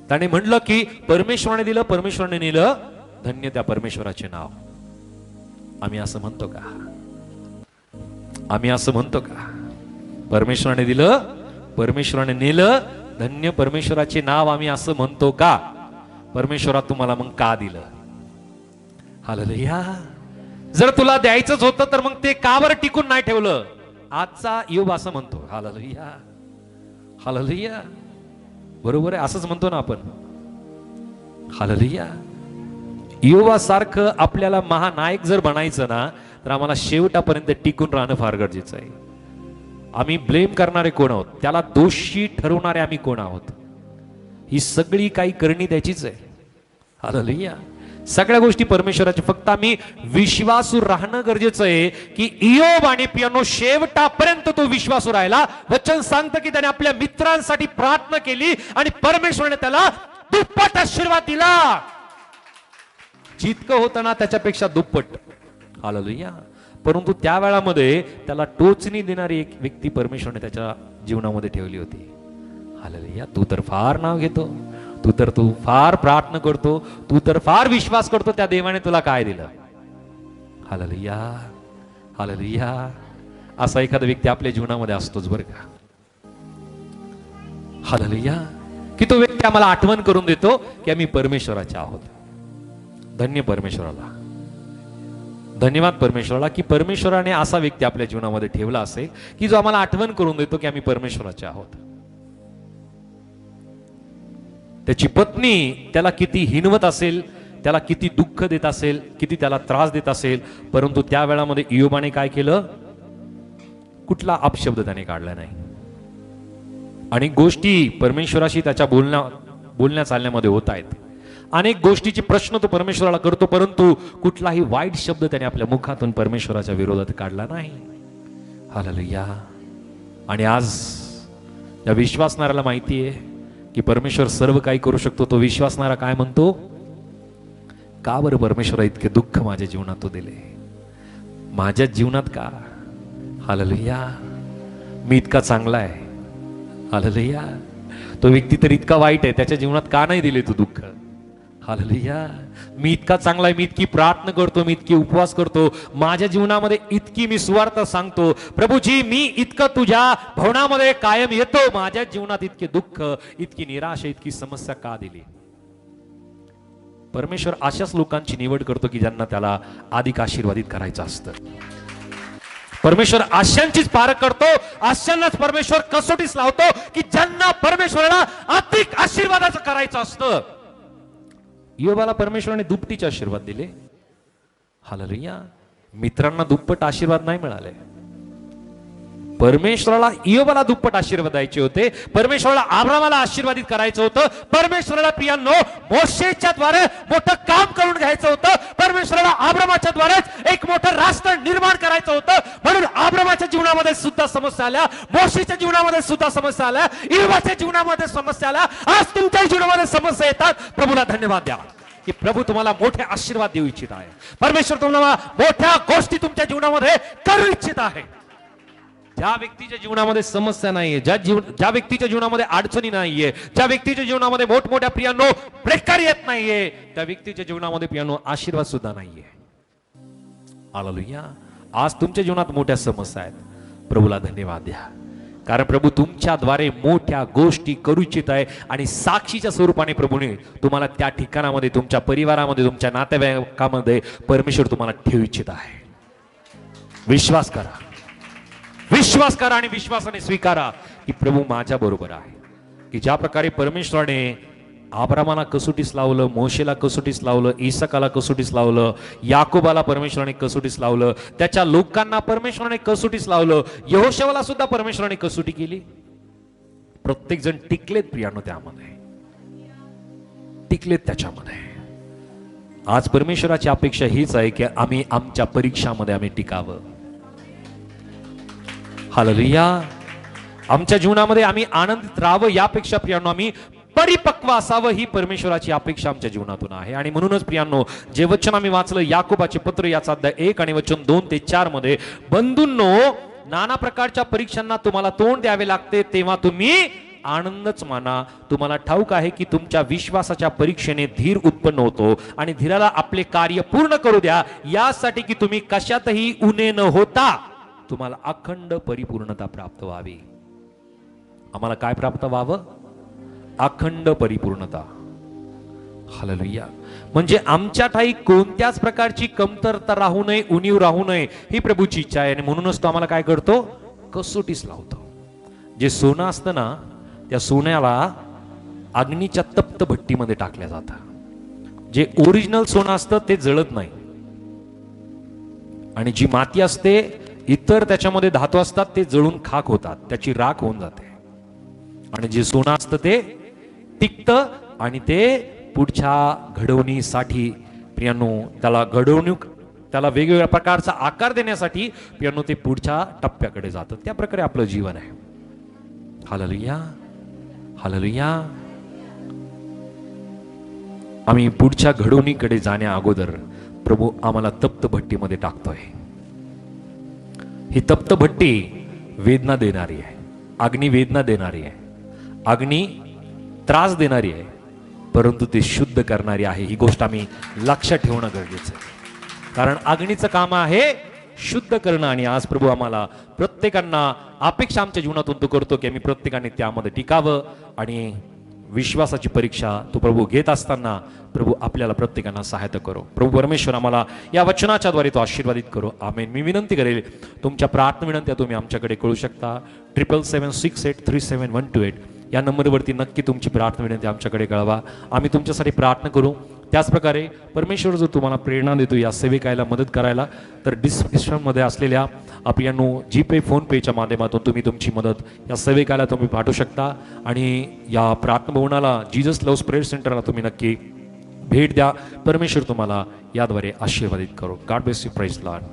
त्याने म्हणलं की परमेश्वराने दिलं, परमेश्वराने नेलं, धन्य त्या परमेश्वराचे नाव. आम्ही असं म्हणतो का? आम्ही असं म्हणतो का? परमेश्वराने दिलं, परमेश्वराने नेलं, धन्य परमेश्वराचे नाव. आम्ही असं म्हणतो का? परमेश्वरा तुम्हाला मग का दिलं? हालेलुया. जर तुला द्यायचंच होतं तर मग ते का बरं टिकून नाही ठेवलं? आजचा इयोब असं म्हणतो. हालेलुया. हालेलुया. बरोबर आहे, असंच म्हणतो ना आपण. हालेलुया. इयोबासारखं आपल्याला महानायक जर बनायचं ना, तर आम्हाला शेवटापर्यंत टिकून राहणं फार गरजेचं आहे. आम्ही ब्लेम करणारे कोण आहोत? त्याला दोषी ठरवणारे आम्ही कोण आहोत? ही सगळी काही करणी त्याचीच आहे. हालेलुया. सगळ्या गोष्टी परमेश्वराची. फक्त आम्ही विश्वासू राहणं गरजेचं आहे की इयोब आणि पियानो शेवटापर्यंत तो विश्वासू राहिला. वचन सांगतं की त्याने आपल्या मित्रांसाठी प्रार्थना केली आणि परमेश्वराने त्याला दुप्पट आशीर्वाद दिला. जितकं होतं ना त्याच्यापेक्षा दुप्पट. हालेलुया. परंतु त्या वेळामध्ये त्याला टोचणी देणारी एक व्यक्ती परमेश्वराने त्याच्या जीवनामध्ये ठेवली होती. हालेलुया. तू तर फार नाव घेतो, तू फार प्रार्थना करतो, तू तर फार विश्वास करतो, त्या देवाने तुला काय दिलं? हालेलुया. हालेलुया. असा एखादा व्यक्ती आपल्या जीवनामध्ये असतोच बरं का. हालेलुया. की तो व्यक्ती आम्हाला आठवण करून देतो की आम्ही परमेश्वराचे आहोत. धन्य परमेश्वराला, धन्यवाद परमेश्वराला की परमेश्वराने असा व्यक्ती आपल्या जीवनामध्ये ठेवला असेल की जो आम्हाला आठवण करून देतो की आम्ही परमेश्वराचे आहोत. त्याची पत्नी त्याला किती हिणवत असेल, त्याला किती दुःख देत असेल, किती त्याला त्रास देत असेल, परंतु त्या वेळामध्ये इयोबाने काय केलं? कुठला अपशब्द त्याने काढला नाही. अनेक गोष्टी परमेश्वराशी त्याच्या बोलण्या चालण्यामध्ये होत आहेत. अनेक गोष्टीचे प्रश्न तो परमेश्वराला करतो, परंतु कुठलाही वाईट शब्द त्याने आपल्या मुखातून परमेश्वराच्या विरोधात काढला नाही. हालेलुया. आणि आज या विश्वासणाऱ्याला माहिती आहे की परमेश्वर सर्व काही करू शकतो. तो विश्वासणारा काय म्हणतो? का बरं परमेश्वरा इतके दुःख माझ्या जीवनात तो दिले? माझ्या जीवनात का? हालेलुया. मी इतका चांगला आहे. हालेलुया. तो व्यक्ती तर इतका वाईट आहे, त्याच्या जीवनात का नाही दिले तू दुःख? हालेलुया. मी इतका चांगला आहे, मी इतकी प्रार्थना करतो, मी इतकी उपवास करतो, माझ्या जीवनामध्ये इतकी मी सुवार्थ सांगतो, प्रभूजी मी इतकं तुझ्या भवनामध्ये कायम येतो, माझ्या जीवनात इतके दुःख, इतकी निराशा, इतकी समस्या का दिली? परमेश्वर अशाच लोकांची निवड करतो की ज्यांना त्याला अधिक आशीर्वादित करायचं असतं. परमेश्वर आशांचीच पारख करतो, आशांनाच परमेश्वर कसोटीस लावतो की ज्यांना परमेश्वराला अधिक आशीर्वादाचं करायचं असतं. इयोबाला परमेश्वराने दुपटीचे आशीर्वाद दिले. हालेलुया. मित्रांना दुप्पट आशीर्वाद नाही मिळाले. परमेश्वराला इयोबाला दुप्पट आशीर्वाद द्यायचे होते. परमेश्वराला अब्रामाला आशीर्वादित करायचं होतं. परमेश्वराला प्रियांनो मोशेच्या द्वारे मोठं काम करून घ्यायचं होतं. परमेश्वराला अब्रामाच्या द्वारेच एक मोठं राष्ट्र निर्माण करायचं होतं. म्हणून अब्रामाच्या जीवनामध्ये सुद्धा समस्या आल्या, मोशेच्या जीवनामध्ये सुद्धा समस्या आल्या, इयोबाच्या जीवनामध्ये समस्या आल्या. आज तुमच्या जीवनामध्ये समस्या येतात. प्रभूला धन्यवाद द्या. की प्रभू तुम्हाला मोठे आशीर्वाद देऊ इच्छित आहे. परमेश्वर तुम्हाला मोठ्या गोष्टी तुमच्या जीवनामध्ये करू इच्छित आहे. ज्या व्यक्तीच्या जीवनामध्ये समस्या नाहीये, ज्या व्यक्तीच्या जीवनामध्ये अडचणी नाहीये, ज्या व्यक्तीच्या जीवनामध्ये मोठमोठ्या प्रियांनो प्रकार येत नाहीये, त्या व्यक्तीच्या जीवनामध्ये प्रियांनो आशीर्वाद सुद्धा नाहीये. हालेलुया. आज तुमच्या जीवनात मोठ्या समस्या आहेत, प्रभूला धन्यवाद द्या, कारण प्रभू तुमच्याद्वारे मोठ्या गोष्टी करू इच्छित आहे आणि साक्षीच्या स्वरूपाने प्रभूने तुम्हाला त्या ठिकाणामध्ये, तुमच्या परिवारामध्ये, तुमच्या नातेवाईकामध्ये परमेश्वर तुम्हाला ठेवू इच्छित आहे. विश्वास करा, विश्वास करा आणि विश्वासाने स्वीकारा की प्रभू माझ्या बरोबर आहे. की ज्या प्रकारे परमेश्वराने अब्रामाला कसोटीस लावलं, मोशेला कसोटीस लावलं, इसकाला कसोटीस लावलं, याकोबाला परमेश्वराने कसोटीस लावलं, त्याच्या लोकांना परमेश्वराने कसोटीस लावलं, यहोशूआला सुद्धा परमेश्वराने कसोटी केली. प्रत्येक जण टिकलेत प्रियानो, त्यामध्ये टिकलेत त्याच्यामध्ये. आज परमेश्वराची अपेक्षा हीच आहे की आम्ही आमच्या परीक्षामध्ये आम्ही टिकावं. हालेलुया. आमच्या जीवनामध्ये आम्ही आनंदित राहावं, यापेक्षा प्रियांनो आम्ही परिपक्व असावं, ही परमेश्वराची अपेक्षा आमच्या जीवनातून आहे. आणि म्हणूनच प्रियांनो, जे वचन आम्ही वाचलं याकोबाचे पत्र याचा अध्याय 1 आणि वचन 2 ते 4 मध्ये, बंधूंनो नाना प्रकारच्या परीक्षांना तुम्हाला तोंड द्यावे लागते, तेव्हा तुम्ही आनंदच माना. तुम्हाला ठाऊक आहे की तुमच्या विश्वासाच्या परीक्षेने धीर उत्पन्न होतो आणि धीराला आपले कार्य पूर्ण करू द्या, यासाठी की तुम्ही कशातही उणे न होता तुम्हाला अखंड परिपूर्णता प्राप्त व्हावी. आम्हाला काय प्राप्त व्हावं? अखंड परिपूर्णता. हालेलुया. म्हणजे आमच्या ठाई कोणत्याच प्रकारची कमतरता राहू नये, उणीव राहू नये, ही प्रभूची इच्छा आहे. आणि म्हणूनच तो आम्हाला काय करतो? कसोटीस लावतो. जे सोनं असतं ना, त्या सोन्याला अग्नीच्या तप्त भट्टीमध्ये टाकल्या जातं. जे ओरिजिनल सोनं असतं ते जळत नाही, आणि जी माती असते, इतर त्याच्यामध्ये धातू असतात, ते जळून खाक होतात, त्याची राख होऊन जाते. आणि जे सोनं असतं ते टिकतं आणि ते पुढच्या घडवणीसाठी प्रियांनो, त्याला वेगवेगळ्या प्रकारचा आकार देण्यासाठी प्रियांनो ते पुढच्या टप्प्याकडे जातं. त्या प्रकारे आपलं जीवन आहे. Hallelujah, hallelujah. आम्ही पुढच्या घडवणीकडे जाण्या अगोदर प्रभू आम्हाला तप्त भट्टीमध्ये टाकतोय. ही तप्त भट्टी वेदना देणारी आहे, अग्नी वेदना देणारी आहे, अग्नी त्रास देणारी आहे, परंतु ते शुद्ध करणारी आहे. ही गोष्ट आम्ही लक्षात ठेवणं गरजेचं आहे, कारण अग्नीचं काम आहे शुद्ध करणं. आणि आज प्रभू आम्हाला प्रत्येकांना अपेक्षा आमच्या जीवनातून तो करतो की आम्ही प्रत्येकाने त्यामध्ये टिकावं. आणि विश्वासाची परीक्षा तो प्रभू घेत असताना प्रभू आपल्याला प्रत्येकांना सहायता करो. प्रभू परमेश्वर आम्हाला या वचनाच्या द्वारे तो आशीर्वादित करो. आमेन. मी विनंती करेल, तुमच्या प्रार्थना विनंत्या तुम्ही आमच्याकडे कळू शकता. 7776837128 या नंबरवरती नक्की तुमची प्रार्थना विनंती आमच्याकडे कळवा. आम्ही तुमच्यासाठी प्रार्थना करू. त्याचप्रकारे परमेश्वर जर तुम्हाला प्रेरणा देतो या सेविकायला मदत करायला, तर डिस्क्रिप्शनमध्ये असलेल्या आपल्यानो जीपे, फोनपेच्या माध्यमातून तुम्ही तुमची मदत या सेविकायला तुम्ही पाठवू शकता. आणि या प्रार्थना भवनाला, जीजस लव्स प्रेयर सेंटरला तुम्ही नक्की भेट द्या. परमेश्वर तुम्हाला याद्वारे आशीर्वादित करो. God bless you. Praise Lord.